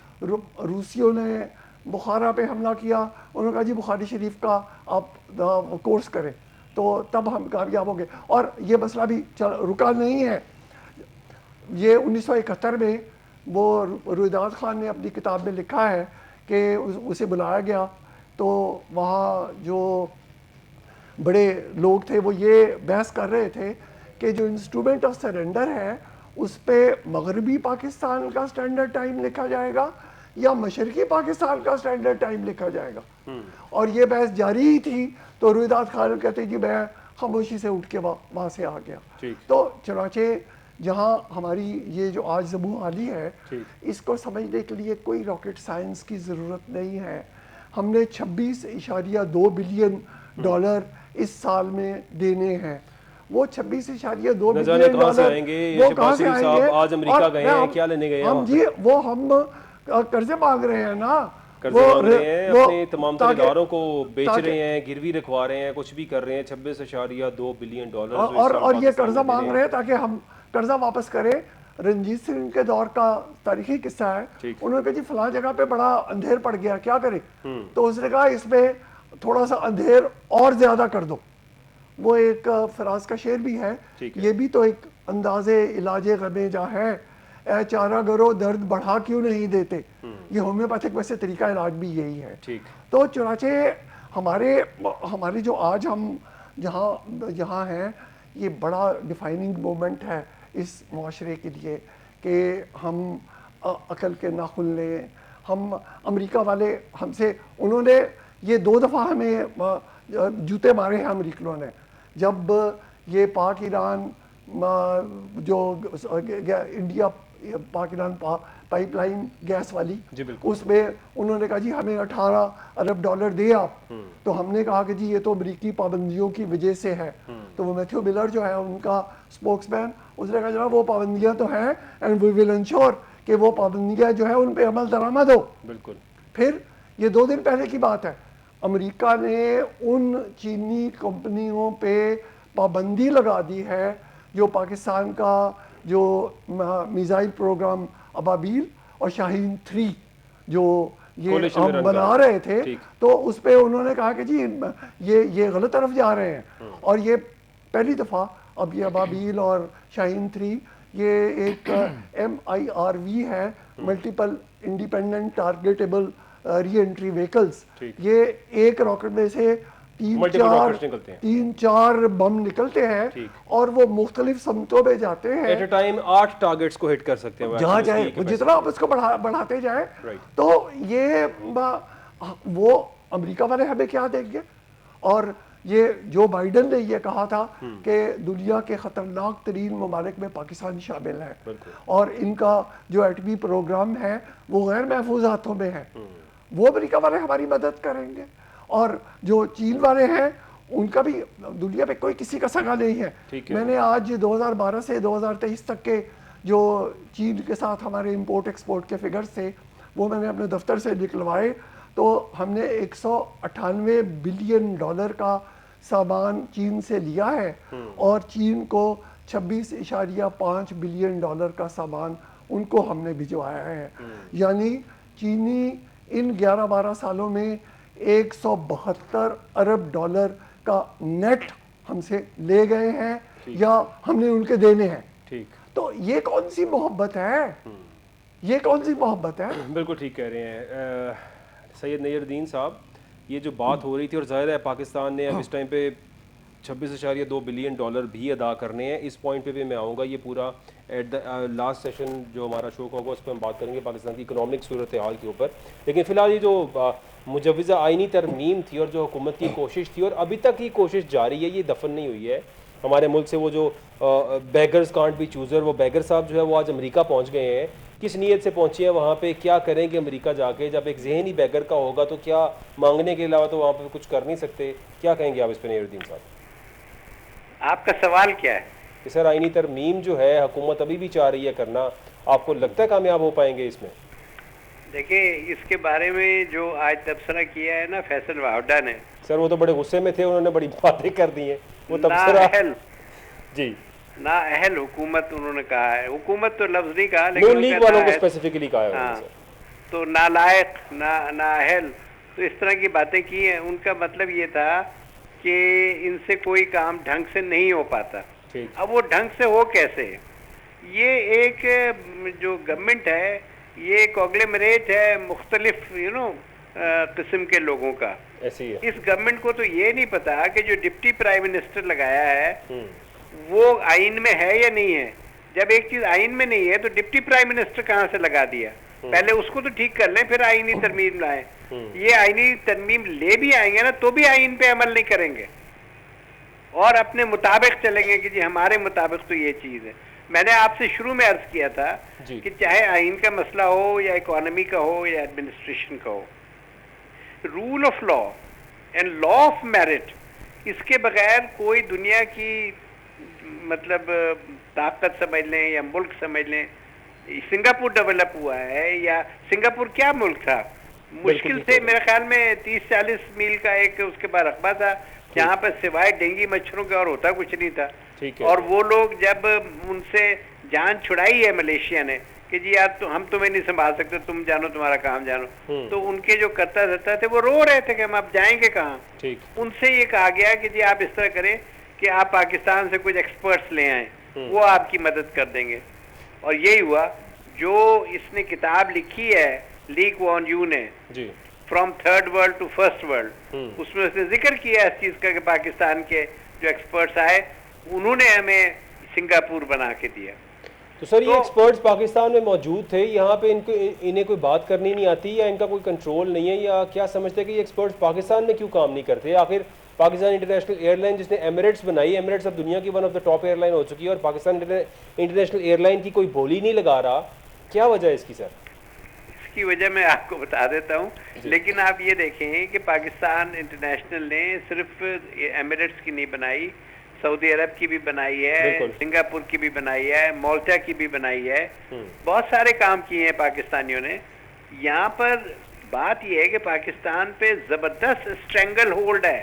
रूसियों ने बुखारा पे हमला किया, उन्होंने कहा जी बुखारी शरीफ का आप कोर्स करें तो तब हम कामयाब होंगे। और ये मसला भी रुका नहीं है। ये 1971 में वो रुईदाद खान ने अपनी किताब में लिखा है कि उसे बुलाया गया, तो वहाँ जो बड़े लोग थे वो ये बहस कर रहे थे कि जो इंस्ट्रूमेंट ऑफ सरेंडर है उस पर मगरबी पाकिस्तान का स्टैंडर्ड टाइम लिखा जाएगा या मशरकी पाकिस्तान का स्टैंडर्ड टाइम लिखा जाएगा। और ये बहस जारी ही थी, तो रुईदाद खान कहते कि मैं खामोशी से उठ के वहाँ से आ गया। तो चुनाचे जहाँ हमारी ये जो आज ज़बू हाली है, इसको समझने के लिए कोई रॉकेट साइंस की ज़रूरत नहीं है। हमने 26.2 बिलियन डॉलर इस साल में देने हैं। वो 26.2 बिलियन डॉलर वो कहाँ से आएंगे? आज अमेरिका गए हैं, क्या लेने गए हैं? हम जी वो हम कर्जे मांग रहे हैं ना, कर्जे मांग रहे हैं, अपने तमाम इदारों को बेच रहे हैं, गिरवी रखवा रहे हैं, कुछ भी कर रहे हैं। 26.2 बिलियन डॉलर और ये कर्जा मांग रहे हैं ताकि हम कर्जा वापस करें। रंजीत सिंह के दौर का तारीखी किस्सा है। उन्होंने कहा जी फलां जगह पे बड़ा अंधेर पड़ गया, क्या करें? तो उसने कहा इसमें थोड़ा सा अंधेर और ज्यादा कर दो। वो एक फराज का शेर भी है, ये भी तो एक अंदाजे इलाजे गमे जा है, ए चारा गरो दर्द बढ़ा क्यों नहीं देते। ये होम्योपैथिक वैसे तरीका इलाज भी यही है। तो चुनाचे हमारे जो आज हम जहाँ हैं, ये बड़ा डिफाइनिंग मोमेंट है इस माशरे के लिए कि हम अकल के नाखुन लें। हम अमेरिका वाले हमसे, उन्होंने ये 2 दफ़ा हमें जूते मारे हैं अमेरिकनों ने। जब ये पाक ईरान जो इंडिया पाक ईरान पाइपलाइन गैस वाली, जी बिल्कुल, उसमें उन्होंने कहा जी हमें 18 अरब डॉलर दे आप, तो हमने कहा कि जी ये तो अमरीकी पाबंदियों की वजह से है। तो वो मैथ्यू मिलर जो है उनका स्पोक्समैन, उसने कहा जनाब वो पाबंदियां तो हैं एंड वी विल इंश्योर कि वो पाबंदियां जो है उन पे अमल दरामद हो। बिल्कुल। फिर ये 2 दिन पहले की बात है, अमेरिका ने उन चीनी कंपनियों पे पाबंदी लगा दी है जो पाकिस्तान का जो मिसाइल प्रोग्राम अबाबील और शाहीन 3 जो ये कोलिशन में हम रन बना कर रहे थे, ठीक। तो उस पे उन्होंने कहा कि जी ये गलत तरफ जा रहे हैं। और ये पहली दफ़ा अब ये अबाबील और शाहीन 3 ये एक MIRV है, multiple independent targetable re entry vehicles. ठीक। ये एक रॉकेट में से Multiple rockets निकलते हैं। 3-4 बम निकलते हैं ठीक। और वो मुख्तलिफ समतों में जाते हैं। एट अ टाइम 8 टारगेट्स को हिट कर सकते हैं वो जहाँ actually जाए इसकी वो capacity। जितना आप उसको बढ़ाते जाए, Right। तो ये वो अमेरिका वाले हमें क्या देंगे। और ये जो बाइडन ने ये कहा था कि दुनिया के खतरनाक तरीन ममालिक में पाकिस्तान शामिल है बिल्कुल। और इनका जो एटमी प्रोग्राम है वो गैर महफूज हाथों में है, वो अमेरिका वाले हमारी मदद करेंगे। और जो चीन वाले हैं उनका भी दुनिया में कोई किसी का सगा नहीं है। ठीक है। मैंने आज 2012 से 2023 तक के जो चीन के साथ हमारे इंपोर्ट एक्सपोर्ट के फिगर्स थे वो मैंने अपने दफ्तर से निकलवाए, तो हमने 198 बिलियन डॉलर का सामान चीन से लिया है और चीन को 26.5 बिलियन डॉलर का सामान उनको हमने भिजवाया है। यानी चीनी इन 11-12 सालों में 172 अरब डॉलर का नेट हमसे ले गए हैं या हमने उनके देने हैं। ठीक। तो ये कौन सी मोहब्बत है, ये कौन सी मोहब्बत है। बिल्कुल ठीक कह रहे हैं सैयद नय्यरुद्दीन साहब। ये जो बात हो रही थी, और ज़ाहिर है पाकिस्तान ने अब इस टाइम पे 26.2 बिलियन डॉलर भी अदा करने हैं। इस पॉइंट पे भी मैं आऊँगा, ये पूरा एट द लास्ट सेशन जो हमारा शो होगा उस पर हम बात करेंगे पाकिस्तान की इकोनॉमिक सूरत हाल के ऊपर। लेकिन फ़िलहाल ये जो मुजव्वज़ा आइनी तरमीम थी और जो हुकूमत की कोशिश थी, और अभी तक ये कोशिश जारी है, ये दफन नहीं हुई है हमारे मुल्क से। वो जो बेगर्स कांट बी चूज़र, वो बेगर साहब जो है वो आज अमेरिका पहुँच गए हैं। किस नीयत से पहुँचे हैं वहाँ पे, क्या करेंगे अमेरिका जाके। जब एक जहनी बेगर का होगा तो क्या मांगने के अलावा तो वहाँ पे कुछ कर नहीं सकते। क्या कहेंगे आप इस पर नय्यरुद्दीन साहब। आपका सवाल क्या है? कि सर आइनी तरमीम जो है हुकूमत अभी भी चाह रही है करना, आपको लगता है कामयाब हो पाएंगे इसमें? देखिए, इसके बारे में जो आज तबसरा किया है ना फैसल वाहुडा ने, सर वो तो बड़े गुस्से में थे, उन्होंने बड़ी बातें कर दी हैं। वो तबसरा जी ना अहल हुकूमत उन्होंने कहा है। हुकूमत तो लफ्ज नहीं कहा, नून लेकिन लीग वालों को स्पेसिफिकली कहा है उन्होंने हाँ, सर। तो नालायक ना अहल, तो इस तरह की बातें की हैं। उनका मतलब ये था कि इनसे कोई काम ढंग से नहीं हो पाता। ठीक। अब वो ढंग से हो कैसे? ये एक जो गवर्नमेंट है ये कॉन्ग्लोमरेट है मुख्तलिफ किस्म के लोगों का। ऐसे ही है। इस गवर्नमेंट को तो ये नहीं पता कि जो डिप्टी प्राइम मिनिस्टर लगाया है वो आइन में है या नहीं है। जब एक चीज आइन में नहीं है तो डिप्टी प्राइम मिनिस्टर कहाँ से लगा दिया? पहले उसको तो ठीक कर लें, फिर आईनी तरमीम लाएं। ये आईनी तरमीम ले भी आएंगे ना तो भी आइन पे अमल नहीं करेंगे और अपने मुताबिक चलेंगे कि जी हमारे मुताबिक तो ये चीज है। मैंने आपसे शुरू में अर्ज किया था कि चाहे आइन का मसला हो या इकोनॉमी का हो या एडमिनिस्ट्रेशन का हो, rule of law and law of merit, इसके बगैर कोई दुनिया की मतलब ताकत समझ लें या मुल्क समझ लें। सिंगापुर डेवलप हुआ है, या सिंगापुर क्या मुल्क था? मुश्किल से मेरे ख्याल में 30-40 मील का एक उसके बाद रकबा था जहाँ पर सिवाय डेंगू मच्छरों के और होता कुछ नहीं था। और वो लोग जब उनसे जान छुड़ाई है मलेशिया ने कि जी यार तो हम तुम्हें नहीं संभाल सकते, तुम जानो तुम्हारा काम जानो, तो उनके जो करता धरता थे वो रो रहे थे कि हम अब जाएंगे कहाँ। उनसे ये कहा गया कि जी आप इस तरह करें कि आप पाकिस्तान से कुछ एक्सपर्ट्स ले आए, वो आपकी मदद कर देंगे। और यही हुआ। जो इसने किताब लिखी है ली कुआन यू ने, from third world to first world, उसमें उसने जिक्र किया इस चीज का कि पाकिस्तान के जो एक्सपर्ट्स आए उन्होंने हमें सिंगापुर बना के दिया। तो सर ये एक्सपर्ट्स पाकिस्तान में मौजूद थे, यहाँ पे इन्हें कोई बात करनी नहीं आती या इनका कोई कंट्रोल नहीं है, या क्या समझते हैं कि ये एक्सपर्ट्स पाकिस्तान में क्यों काम नहीं करते? आखिर पाकिस्तान इंटरनेशनल एयरलाइन जिसने एमिरेट्स बनाई, एमिरेट्स अब दुनिया की one of the top airline हो चुकी है और पाकिस्तान इंटरनेशनल एयरलाइन की कोई बोली नहीं लगा रहा, क्या वजह है इसकी सर? इसकी वजह मैं आपको बता देता हूँ, लेकिन आप ये देखें कि पाकिस्तान इंटरनेशनल ने सिर्फ एमिरेट्स की नहीं बनाई, सऊदी अरब की भी बनाई है, सिंगापुर की भी बनाई है, माल्टा की भी बनाई है, बहुत सारे काम किए हैं पाकिस्तानियों ने। यहाँ पर बात यह है कि पाकिस्तान पे जबरदस्त स्ट्रेंगल होल्ड है,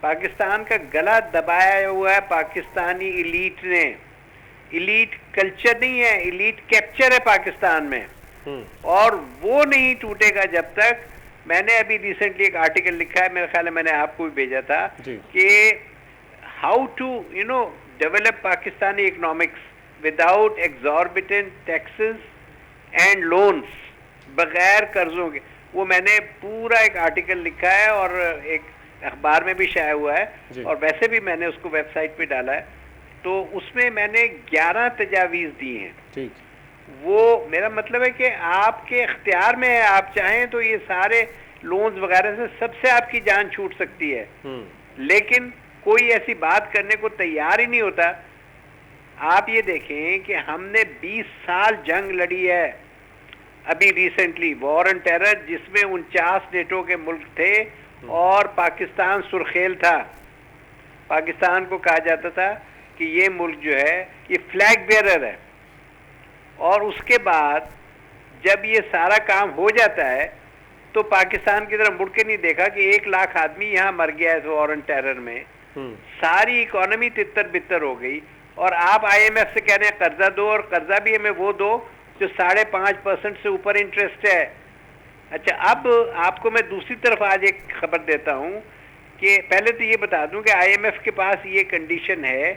पाकिस्तान का गला दबाया हुआ है पाकिस्तानी इलीट ने। इलीट कल्चर नहीं है, इलीट कैप्चर है पाकिस्तान में, और वो नहीं टूटेगा जब तक। मैंने अभी रिसेंटली एक आर्टिकल लिखा है, मेरे ख्याल है मैंने आपको भी भेजा था, कि how to develop Pakistani economics without exorbitant taxes and loans, बगैर कर्जों के। वो मैंने पूरा एक आर्टिकल लिखा है और एक अखबार में भी शाया हुआ है, और वैसे भी मैंने उसको वेबसाइट पे डाला है। तो उसमें मैंने 11 तजावीज़ दी हैं। ठीक। वो मेरा मतलब है कि आपके इख्तियार में है, आप चाहें तो ये सारे लोन्स वगैरह से सबसे आपकी जान छूट सकती है, लेकिन कोई ऐसी बात करने को तैयार ही नहीं होता। आप ये देखें कि हमने 20 साल जंग लड़ी है, अभी रिसेंटली वॉर एंड टेरर, जिसमें 49 नेटो के मुल्क थे और पाकिस्तान सुर्खेल था। पाकिस्तान को कहा जाता था कि ये मुल्क जो है ये फ्लैग बेयरर है, और उसके बाद जब ये सारा काम हो जाता है तो पाकिस्तान की तरफ मुड़ के नहीं देखा कि 1 लाख आदमी यहाँ मर गया है वॉर एंड टेरर में, सारी इकोनॉमी तितर बितर हो गई, और आप IMF से कह रहे हैं कर्जा दो, और कर्जा भी हमें वो दो जो 5.5% से ऊपर इंटरेस्ट है। अच्छा, अब आपको मैं दूसरी तरफ आज एक खबर देता हूँ कि पहले तो ये बता दूं कि IMF के पास ये कंडीशन है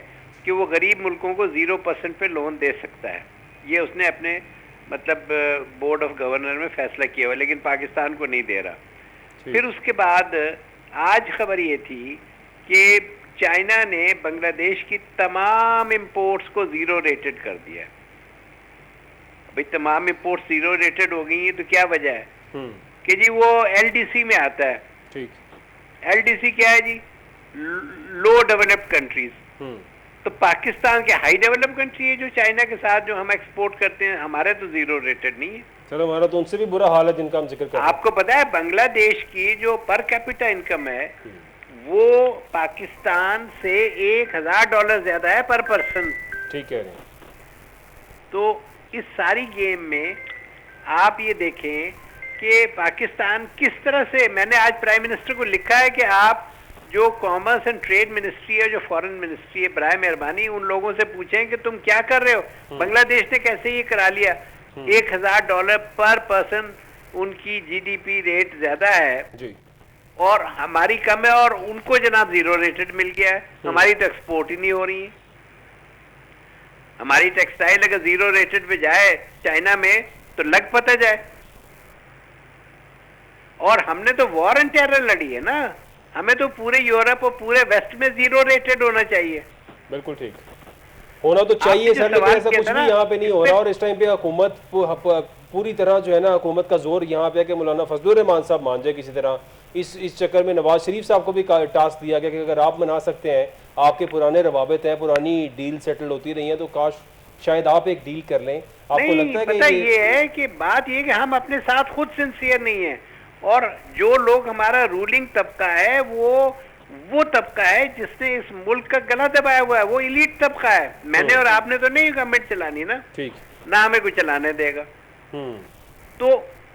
कि वो गरीब मुल्कों को 0% पे लोन दे सकता है। ये उसने अपने मतलब बोर्ड ऑफ गवर्नर में फैसला किया हुआ, लेकिन पाकिस्तान को नहीं दे रहा। फिर उसके बाद आज खबर ये थी कि चाइना ने बांग्लादेश की तमाम इंपोर्ट्स को 0 रेटेड कर दिया है। भाई तमाम इंपोर्ट्स 0 रेटेड हो गई है तो क्या वजह है कि जी वो LDC में आता है। ठीक। LDC क्या है जी? लो डेवलप्ड कंट्रीज। तो पाकिस्तान के हाई डेवलप्ड कंट्री है जो चाइना के साथ जो हम एक्सपोर्ट करते हैं, हमारे तो 0 रेटेड नहीं है। चलो, हमारा तो उनसे भी बुरा हाल है जिनका हम जिक्र कर रहे हैं। आपको पता है बांग्लादेश की जो पर कैपिटा इनकम है वो पाकिस्तान से $1000 ज्यादा है पर पर्सन। ठीक है। तो इस सारी गेम में आप ये देखें कि पाकिस्तान किस तरह से, मैंने आज प्राइम मिनिस्टर को लिखा है कि आप जो कॉमर्स एंड ट्रेड मिनिस्ट्री है, जो फॉरेन मिनिस्ट्री है, बराए मेहरबानी उन लोगों से पूछें कि तुम क्या कर रहे हो। बांग्लादेश ने कैसे ये करा लिया, $1000 पर पर्सन उनकी GDP रेट ज्यादा है जी, और हमारी कम है, और उनको जनाब 0 रेटेड मिल गया है। हमारी तो एक्सपोर्ट ही नहीं हो रही है। हमारी टेक्सटाइल अगर 0 रेटेड पे जाए चाइना में तो लग पता जाए। और हमने तो वॉर एंड टेरर लड़ी है ना, हमें तो पूरे यूरोप और पूरे वेस्ट में 0 रेटेड होना चाहिए। बिल्कुल ठीक, होना तो चाहिए सर, लेकिन ऐसा कुछ भी यहाँ पे नहीं हो रहा। और इस टाइम पे हुकूमत पूरी तरह जो है ना, हुकूमत का जोर यहाँ पे है कि मौलाना फजलुर रहमान साहब मान जाए किसी तरह। इस चक्कर में नवाज शरीफ साहब को भी टास्क दिया गया कि अगर आप मना सकते हैं, आपके पुराने रवाबित हैं, पुरानी डील सेटल होती रही हैं, तो काश शायद आप एक डील कर लें। आपको लगता है पता ये है कि बात ये कि हम अपने साथ खुद सिंसियर नहीं है, और जो लोग हमारा रूलिंग तबका है वो तबका है जिसने इस मुल्क का गला दबाया हुआ है, वो इलीट तबका है। मैंने और आपने तो नहीं गवर्नमेंट चलानी ना, ठीक, ना हमें कोई चलाने देगा। तो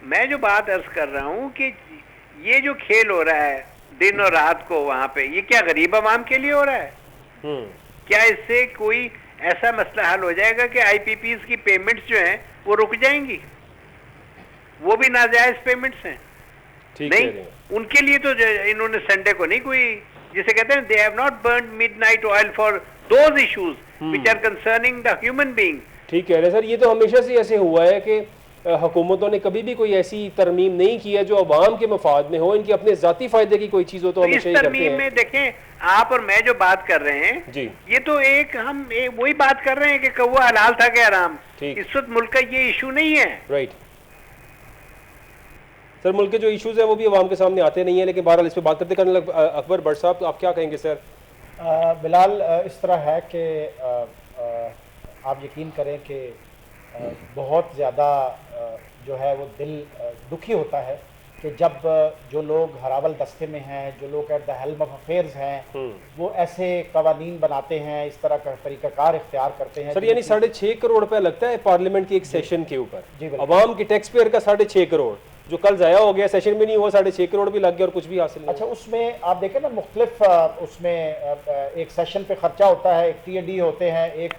मैं जो बात अर्ज कर रहा हूँ कि ये जो खेल हो रहा है दिन और रात को वहां पे, ये क्या गरीब आवाम के लिए हो रहा है? क्या इससे कोई ऐसा मसला हल हो जाएगा कि IPPs की पेमेंट्स जो हैं वो रुक जाएंगी? वो भी नाजायज पेमेंट्स हैं। नहीं, उनके लिए तो इन्होंने संडे को नहीं कोई, जिसे कहते हैं they have not burned midnight oil for those issues which are concerning the human being. ठीक कह रहे सर, ये तो हमेशा से ऐसे हुआ है कि हुकूमतों ने कभी भी कोई ऐसी तरमीम नहीं की है जो अवाम के मफाद में हो, इनके अपने जाती फायदे की कोई चीज हो तो हमेशा ही करते हैं। इस तरमीम में देखें, आप और मैं जो बात कर रहे हैं जी, ये तो हम वही बात कर रहे हैं कि कौवा हलाल था कि हराम। इस वक्त मुल्क का ये इशू नहीं है। राइट सर मुल्क के जो इश्यूज़ हैं वो भी आवाम के सामने आते नहीं हैं, लेकिन बहरहाल इस पर बात करते कर्नल अकबर भट्ट साहब, आप क्या कहेंगे सर? बिलाल, इस तरह है कि आप यकीन करें कि बहुत ज़्यादा जो है वो दिल दुखी होता है कि जब जो लोग हरावल दस्ते में हैं, जो लोग at the helm of affairs हैं, वो ऐसे कवानीन बनाते हैं, इस तरह का तरीक़ाकार इख्तियार करते हैं। सर यानी 6.5 करोड़ रुपया लगता है पार्लियामेंट के एक सेशन के ऊपर, जी अवाम के टैक्स पेयर का 6.5 करोड़, जो कल ज़ाया हो गया, सेशन में नहीं हुआ, 6.5 करोड़ भी लग गया और कुछ भी हासिल नहीं। अच्छा, उसमें आप देखें ना, मुख्तलिफ उसमें एक सेशन पे खर्चा होता है, एक T&D होते हैं, एक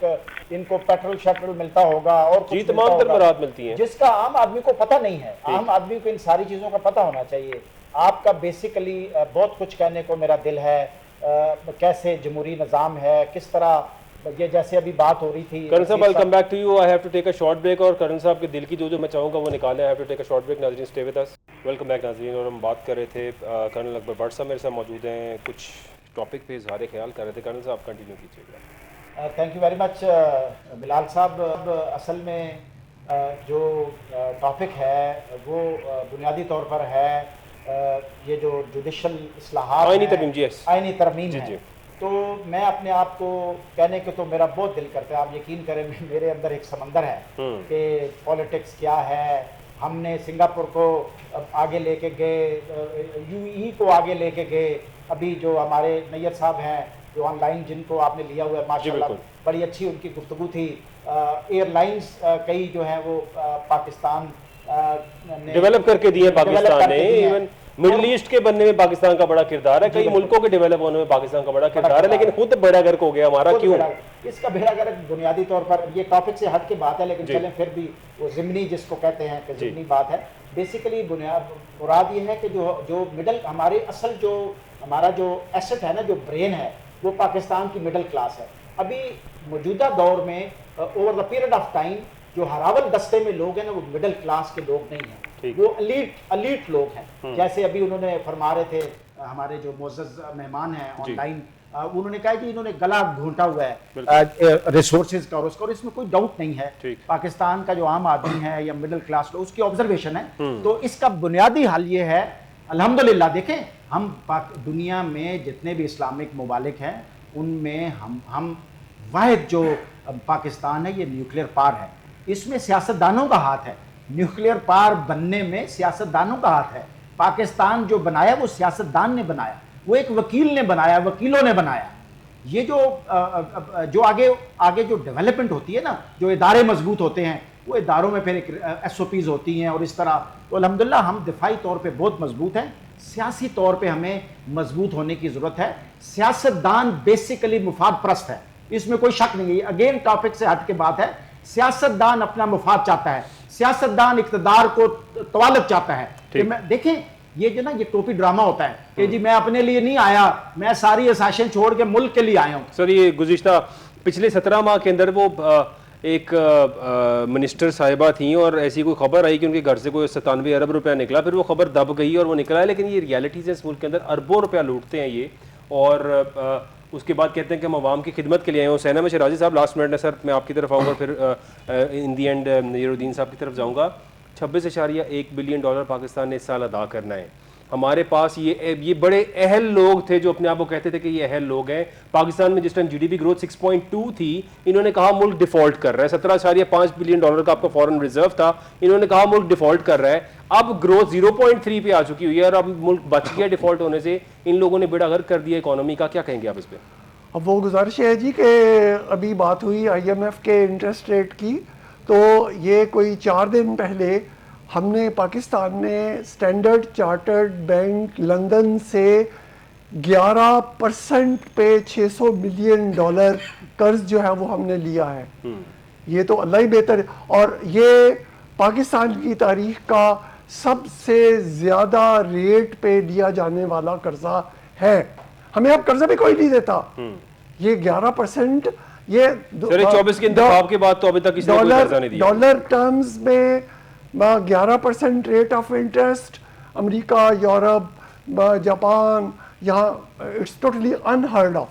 इनको पेट्रोल शेट्रोल मिलता होगा और जी तमाम तरमरात मिलती हैं, जिसका आम आदमी को पता नहीं है। आम आदमी को इन सारी चीज़ों का पता होना चाहिए। आपका बेसिकली बहुत कुछ कहने को मेरा दिल है, कैसे जमहूरी निज़ाम है, किस तरह ये जैसे अभी बात हो रही थी। करण साहब I come back to you, I have to take a short break, और करण साहब के दिल की जो मैं चाहूँगा वो निकालें। I have to take a short break. नाज़रीन stay with us. Welcome back नाज़रीन, और हम बात कर रहे थे कर्नल अकबर भट्ट साहब मेरे साथ मौजूद हैं, कुछ टॉपिक पे इज़हार ख्याल कर रहे थे। कर्नल साहब कंटिन्यू कीजिएगा। Thank you very much Bilal साहब। अब असल में जो टॉपिक है वो बुनियादी तौर पर है ये जो जुडिशल इस्लाहात, आईनी तरमीम है। तो मैं अपने आप को कहने के तो मेरा बहुत दिल करता है, आप यकीन करें मेरे अंदर एक समंदर है कि पॉलिटिक्स क्या है। हमने सिंगापुर को आगे लेके गए, UAE को आगे लेके गए। अभी जो हमारे नैयर साहब हैं जो ऑनलाइन जिनको आपने लिया हुआ है, माशाल्लाह बड़ी अच्छी उनकी गुफ्तगू थी। एयरलाइंस कई जो है वो पाकिस्तान ने डेवलप करके दिए, पाकिस्तान ने इवन मिडिल ईस्ट के बनने में पाकिस्तान का बड़ा किरदार है, कई मुल्कों के डेवलप होने में पाकिस्तान का बड़ा किरदार है, लेकिन खुद बेड़ा गर्क हो गया हमारा। क्यों? इसका बेड़ा गर्क बुनियादी तौर पर, ये टॉपिक से हट के बात है, लेकिन चलें फिर भी वो ज़िमनी जिसको कहते हैं कि ज़िमनी बात है। बेसिकली मुराद ये है कि जो मिडल हमारे असल जो हमारा जो एसेट है ना, जो ब्रेन है, वो पाकिस्तान की मिडिल क्लास है। अभी मौजूदा दौर में over the period of time जो हरावल दस्ते में लोग हैं ना, वो मिडिल क्लास के लोग नहीं हैं, वो अलीट लोग हैं। जैसे अभी उन्होंने फरमा रहे थे हमारे जो मोअज़्ज़ज़ मेहमान हैं ऑनलाइन, उन्होंने कहा कि इन्होंने गला घोंटा हुआ है रिसोर्सेज का, और उसका, और इसमें कोई डाउट नहीं है। पाकिस्तान का जो आम आदमी है या मिडिल क्लास लोग, उसकी ऑब्जर्वेशन है। तो इसका बुनियादी हल ये है, अल्हम्दुलिल्लाह देखें हम दुनिया में जितने भी इस्लामिक ममालिक हैं उनमें हम वाहिद जो पाकिस्तान है ये न्यूक्लियर पार है। इसमें सियासतदानों का हाथ है, न्यूक्लियर पार बनने में सियासतदानों का हाथ है। पाकिस्तान जो बनाया वो सियासतदान ने बनाया, वो एक वकील ने बनाया, वकीलों ने बनाया। ये जो आगे जो डेवलपमेंट होती है ना, जो इदारे मजबूत होते हैं, वो इदारों में फिर एक SOPs होती हैं और इस तरह। तो अल्हम्दुलिल्लाह हम दिफाई तौर पे बहुत मजबूत हैं, सियासी तौर पे हमें मजबूत होने की ज़रूरत है। सियासतदान बेसिकली मुफाद परस्त है, इसमें कोई शक नहीं है। अगेन टॉपिक से हट के बात है, सियासतदान अपना मुफाद चाहता है, सियासतदान इक़्तिदार को तवालत चाहता है। देखें ये जो ना ये टोपी ड्रामा होता है कि जी मैं अपने लिए नहीं आया, मैं सारी शासन छोड़ के मुल्क के लिए आया हूँ। सर ये गुज़िश्ता पिछले 17 माह के अंदर वो एक मिनिस्टर साहिबा थी और ऐसी कोई खबर आई कि उनके घर से कोई 97 अरब रुपया निकला, फिर वो खबर दब गई और वो निकला है। लेकिन ये रियलिटीज़ है, इस मुल्क के अंदर अरबों रुपया लूटते हैं ये, और उसके बाद कहते हैं कि हम आवाम की खिदमत के लिए आए। हुसैन अहमद शराजी साहब लास्ट मिनट है सर, मैं आपकी तरफ आऊँगा, फिर इन दी एंड नज़ीरुद्दीन साहब की तरफ जाऊँगा। 26.1 बिलियन डॉलर पाकिस्तान ने इस साल अदा करना है। हमारे पास ये बड़े अहल लोग थे जो अपने आप को कहते थे कि ये अहल लोग हैं। पाकिस्तान में जिस टाइम GDP ग्रोथ 6.2 थी, इन्होंने कहा मुल्क डिफॉल्ट कर रहा है। 17.5 बिलियन डॉलर का आपका फॉरेन रिजर्व था, इन्होंने कहा मुल्क डिफॉल्ट कर रहा है। अब ग्रोथ 0.3 पे आ चुकी हुई है और अब मुल्क बच गया डिफॉल्ट होने से। इन लोगों ने बेड़ा गर्क कर दिया इकोनॉमी का, क्या कहेंगे आप इस पर? अब वो गुजारिश है जी कि अभी बात हुई IMF के इंटरेस्ट रेट की, तो ये कोई 4 दिन पहले हमने पाकिस्तान ने स्टैंडर्ड चार्टर्ड बैंक लंदन से 11% पे 600 मिलियन डॉलर कर्ज जो है वो हमने लिया है। ये तो अल्लाह ही बेहतर है, और ये पाकिस्तान की तारीख का सबसे ज़्यादा रेट पे लिया जाने वाला कर्जा है। हमें अब कर्जा भी कोई नहीं देता। ये 11%, ये 24 के इंतखाब के बाद तो अभी तक किसी ने कोई कर्जा नहीं दिया। डॉलर टर्म्स में 11% rate of interest, America, Europe, Japan, यहाँ इट्स टोटली अनहर्ड ऑफ।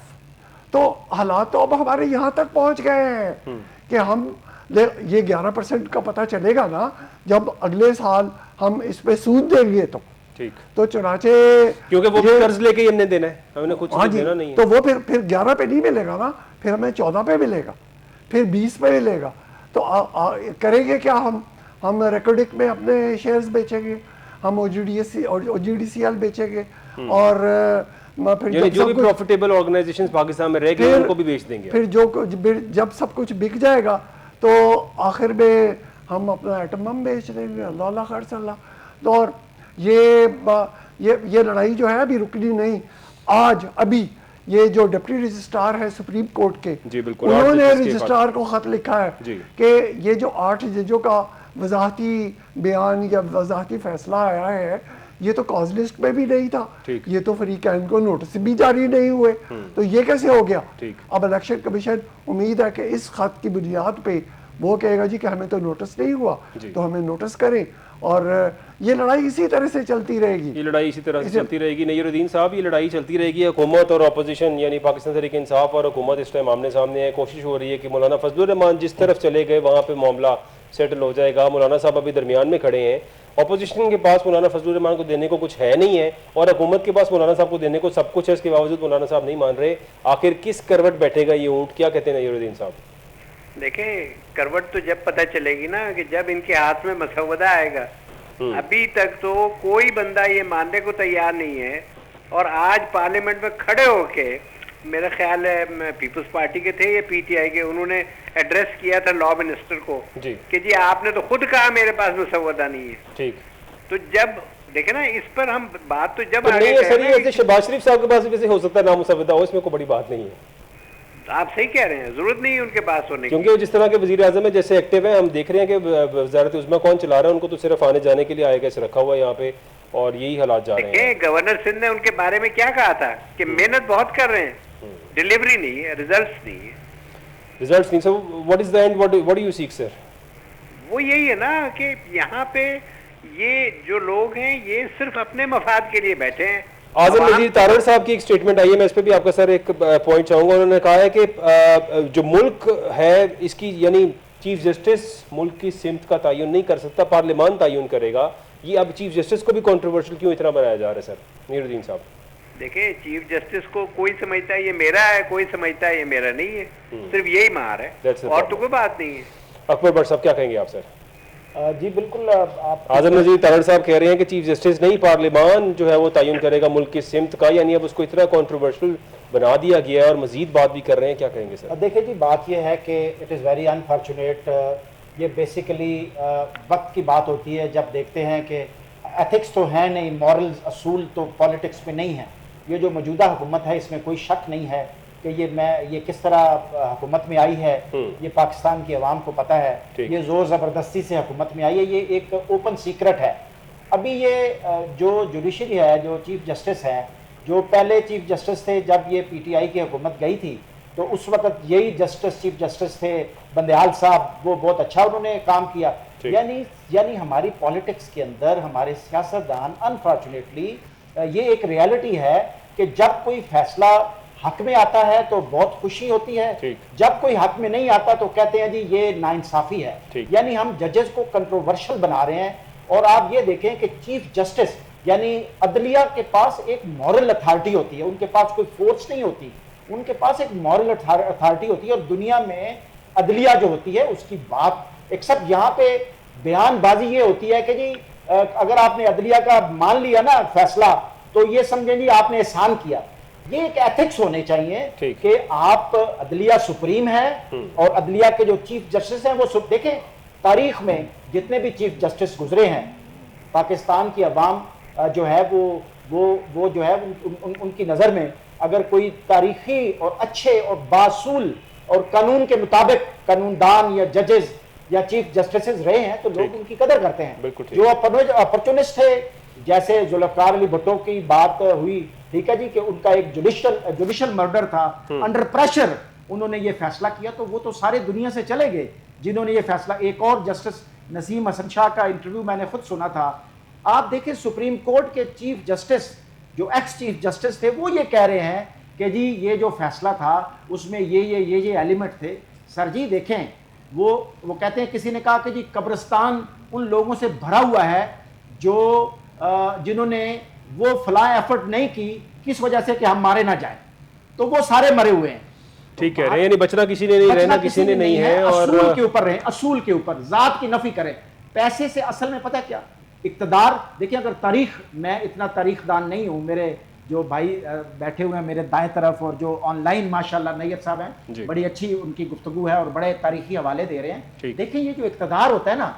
तो हालात तो अब हमारे यहाँ तक पहुँच गए हैं कि हम ये 11% का पता चलेगा ना जब अगले साल हम इस पे सूद देंगे तो। ठीक। तो चुनाचे क्योंकि वो कर्ज लेके ही हमने देना है, हमने कुछ देना नहीं है। तो वो फिर 11 पे नहीं मिलेगा ना, फिर हमें 14 पे मिलेगा, फिर 20 पे मिलेगा। तो करेंगे क्या हम रेकॉर्डिक में अपने शेयर्स बेचेंगे, हम OGDCL बेचेंगे और फिर जो भी प्रॉफिटेबल ऑर्गेनाइजेशंस पाकिस्तान में रह गए उनको भी बेच देंगे। फिर जब सब कुछ बिक जाएगा तो आखिर में हम अपना एटम बम बेच देंगे, अल्लाह खैर अल्लाह। तो और ये लड़ाई जो है अभी रुकनी नहीं। आज अभी ये जो डिप्टी रजिस्ट्रार है सुप्रीम कोर्ट के, जी बिल्कुल, उन्होंने रजिस्ट्रार को खत लिखा है कि ये जो 8 जजों का वजाहती बयान या वजाहती फैसला आया है ये तो कॉज लिस्ट में भी नहीं था, ये तो फरीकैन को नोटिस भी जारी नहीं हुए, तो ये कैसे हो गया। अब इलेक्शन कमीशन उम्मीद है कि इस खत की बुनियाद पे वो कहेगा जी कि हमें तो नोटिस नहीं हुआ, तो हमें नोटिस करें। और ये लड़ाई इसी तरह से चलती रहेगी, ये लड़ाई इसी तरह से चलती रहेगी। नय्यरुद्दीन साहब, ये लड़ाई चलती रहेगी। हुकूमत और अपोजिशन यानी पाकिस्तान तहरीक इंसाफ और हुकूमत इस टाइम आमने सामने है। कोशिश हो रही है कि मौलाना फजलुर रहमान जिस तरफ चले गए वहाँ पे मामला सेटल हो जाएगा। मौलाना साहब अभी दरमियान में खड़े हैं। अपोजिशन के पास मौलाना फजलुर रहमान को देने को कुछ है नहीं है और हुकूमत के पास मौलाना साहब को देने को सब कुछ है, इसके बावजूद मौलाना साहब नहीं मान रहे। आखिर किस करवट बैठेगा ये ऊँट, क्या कहते हैं नय्यरुद्दीन साहब? देखें, करवट तो जब पता चलेगी ना कि जब इनके हाथ में मसौदा आएगा। अभी तक तो कोई बंदा ये मानने को तैयार नहीं है। और आज पार्लियामेंट में खड़े होके, मेरा ख्याल है पीपल्स पार्टी के थे या PTI के, उन्होंने एड्रेस किया था लॉ मिनिस्टर को कि जी आपने तो खुद कहा मेरे पास मसौदा नहीं है। ठीक। तो जब देखे ना इस पर हम बात तो जब नहीं है सर, ये शहबाज शरीफ साहब के पास वैसे हो सकता है ना मसौदा हो, इसमें कोई बड़ी बात नहीं है। आप सही कह रहे हैं, जरूरत नहीं है उनके पास होने की। क्योंकि वो जिस तरह के वजीर आजम है जैसे एक्टिव है, हम देख रहे हैं कि वजारत उज़्मा कौन चला रहा है, उनको तो सिर्फ आने जाने के लिए आएगा रखा हुआ है यहाँ पे, और यही हालात जा रहे हैं। गवर्नर सिंध ने उनके बारे में क्या कहा था कि मेहनत बहुत कर रहे हैं, डिलीवरी नहीं है, रिजल्ट्स नहीं है। रिजल्ट्स नहीं। Sir what is the end, what do you seek sir? वो यही है ना कि यहाँ पे ये जो लोग हैं ये सिर्फ अपने मफाद के लिए बैठे हैं। आजम नज़ीर तारड़ साहब की एक स्टेटमेंट आई है, मैं इस पर भी आपका सर एक पॉइंट चाहूँगा। उन्होंने कहा है कि जो मुल्क है इसकी यानी चीफ जस्टिस मुल्क की सिमत का तयन नहीं कर सकता, पार्लियामान तयन करेगा। ये अब चीफ जस्टिस को भी कंट्रोवर्शियल क्यों इतना बनाया जा रहा है सर नय्यरुद्दीन साहब? देखिए, चीफ जस्टिस को कोई समझता है ये मेरा है, कोई समझता है ये मेरा नहीं है, सिर्फ यही मार है और तो कोई बात नहीं है। अकबर भट्ट साहब क्या कहेंगे आप सर? जी बिल्कुल, आप आजम नज़ीर तारड़ साहब कह रहे हैं कि चीफ जस्टिस नहीं पार्लियामान जो है वो तयन करेगा मुल्क की सिमत का, यानी अब उसको इतना कंट्रोवर्शियल बना दिया गया है और मजीद बात भी कर रहे हैं। क्या कहेंगे सर? देखिए जी, बात यह है कि इट इज़ वेरी अनफॉर्चुनेट, ये बेसिकली वक्त की बात होती है जब देखते हैं कि एथिक्स तो है नहीं, मॉरल्स असूल तो पॉलिटिक्स में नहीं है। ये जो मौजूदा हुकूमत है इसमें कोई शक नहीं है कि ये किस तरह हुकूमत में आई है, ये पाकिस्तान की आवाम को पता है। ये ज़ोर ज़बरदस्ती से हुकूमत में आई है, ये एक ओपन सीक्रेट है। अभी ये जो जुडिशरी है, जो चीफ जस्टिस है, जो पहले चीफ जस्टिस थे जब ये PTI की हुकूमत गई थी तो उस वक्त यही चीफ जस्टिस थे बंदयाल साहब, वो बहुत अच्छा उन्होंने काम किया। यानी हमारी पॉलिटिक्स के अंदर हमारे सियासतदान अनफॉर्चुनेटली ये एक रियलिटी है कि जब कोई फैसला हक में आता है तो बहुत खुशी होती है, जब कोई हक में नहीं आता तो कहते हैं जी ये नाइंसाफी है। यानी हम जजेस को कंट्रोवर्शियल बना रहे हैं। और आप ये देखें कि चीफ जस्टिस यानी अदलिया के पास एक मॉरल अथॉरिटी होती है, उनके पास कोई फोर्स नहीं होती, उनके पास एक मॉरल अथॉरिटी होती है। और दुनिया में अदलिया जो होती है उसकी बात एक्सेप्ट यहाँ पे बयानबाजी ये होती है कि जी अगर आपने अदलिया का मान लिया ना फैसला तो ये समझें जी आपने एहसान किया। ये एक एथिक्स होने चाहिए कि आप अदलिया सुप्रीम है और अदलिया के जो चीफ जस्टिस हैं वो देखें, तारीख में जितने भी चीफ जस्टिस गुजरे हैं पाकिस्तान की अवाम जो है वो जो है उनकी नज़र में अगर कोई तारीखी और अच्छे और बासूल और कानून के मुताबिक कानूनदान या जजेस या चीफ जस्टिस रहे हैं तो लोग उनकी कदर करते हैं। जो अपॉर्चुनिस्ट थे, जैसे जुल्फ़िकार अली भुट्टो की बात हुई, ठीक है जी, कि उनका एक जुडिशल मर्डर था, अंडर प्रेशर उन्होंने ये फैसला किया, तो वो तो सारे दुनिया से चले गए जिन्होंने ये फैसला। एक और जस्टिस नसीम हसन शाह का इंटरव्यू मैंने खुद सुना था। आप देखें सुप्रीम कोर्ट के चीफ जस्टिस जो एक्स चीफ जस्टिस थे वो ये कह रहे हैं कि जी ये जो फैसला था उसमें ये एलिमेंट थे। सर जी देखें, वो कहते हैं, किसी ने कहा कि जी कब्रिस्तान उन लोगों से भरा हुआ है जो जिन्होंने वो फला एफर्ट नहीं की, किस वजह से कि हम मारे ना जाए, तो वो सारे मरे हुए हैं। ठीक कह रहे हैं, यानी बचना किसी ने नहीं, रहना किसी ने नहीं है, और असूल के ऊपर रहे, असूल के ऊपर, जात की नफी करें। पैसे से असल में पता क्या, इक्तदार, देखिए अगर तारीख, मैं इतना तारीखदान नहीं हूं, मेरे जो भाई बैठे हुए हैं मेरे दाएं तरफ और जो ऑनलाइन माशाल्लाह नैयत साहब हैं, बड़ी अच्छी उनकी गुफ्तगू है और बड़े तारीखी हवाले दे रहे हैं। देखिए ये जो इक्तदार होता है ना,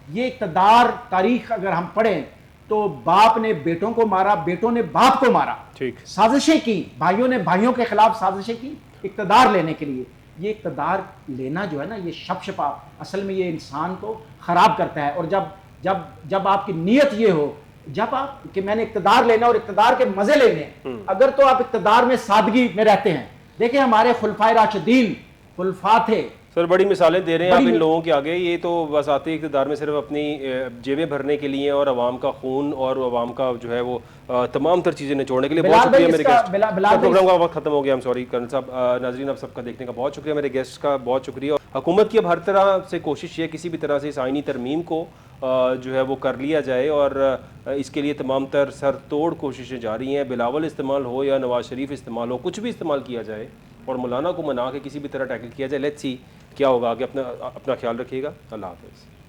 ये इक्तदार तारीख अगर हम पढ़ें तो बाप ने बेटों को मारा, बेटों ने बाप को मारा, साजिशें की, भाइयों ने भाइयों के खिलाफ साजिशें की इक्तदार लेने के लिए। ये इक्तदार लेना जो है ना, ये शपशपा असल में ये इंसान को खराब करता है। और जब जब जब आपकी नीयत ये हो, जब आप कि मैंने इक्तदार लेना और इक्तदार के मजे लेने, अगर तो आप इक्तदार में सादगी में रहते हैं। देखिए हमारे खुलफाए राशिदीन खुलफा थे। सर बड़ी मिसालें दे रहे हैं आप इन लोगों के आगे, ये तो बस आते इक़्तिदार में सिर्फ अपनी जेबें भरने के लिए और अवाम का खून और अवाम का जो है वो तमाम तर चीज़ें निचोड़ने के लिए। बहुत शुक्रिया मेरे गेस्ट, प्रोग्राम का वक्त खत्म हो गया, हम सॉरी कर्नल साहब। नाज़रीन आप सबका देखने का बहुत शुक्रिया, मेरे गेस्ट का बहुत शुक्रिया। हुकूमत की अब हर तरह से कोशिश है किसी भी तरह से इस आइनी तरमीम को जो है वो कर लिया जाए, और इसके लिए तमाम तर सर तोड़ कोशिशें जारी हैं। बिलावल इस्तेमाल हो या नवाज शरीफ इस्तेमाल हो, कुछ भी इस्तेमाल किया जाए और मौलाना को मना के किसी भी तरह टैकल किया जाए। लेट्स सी क्या होगा आगे। अपना ख्याल रखिएगा। अल्लाह हाफ़िज़।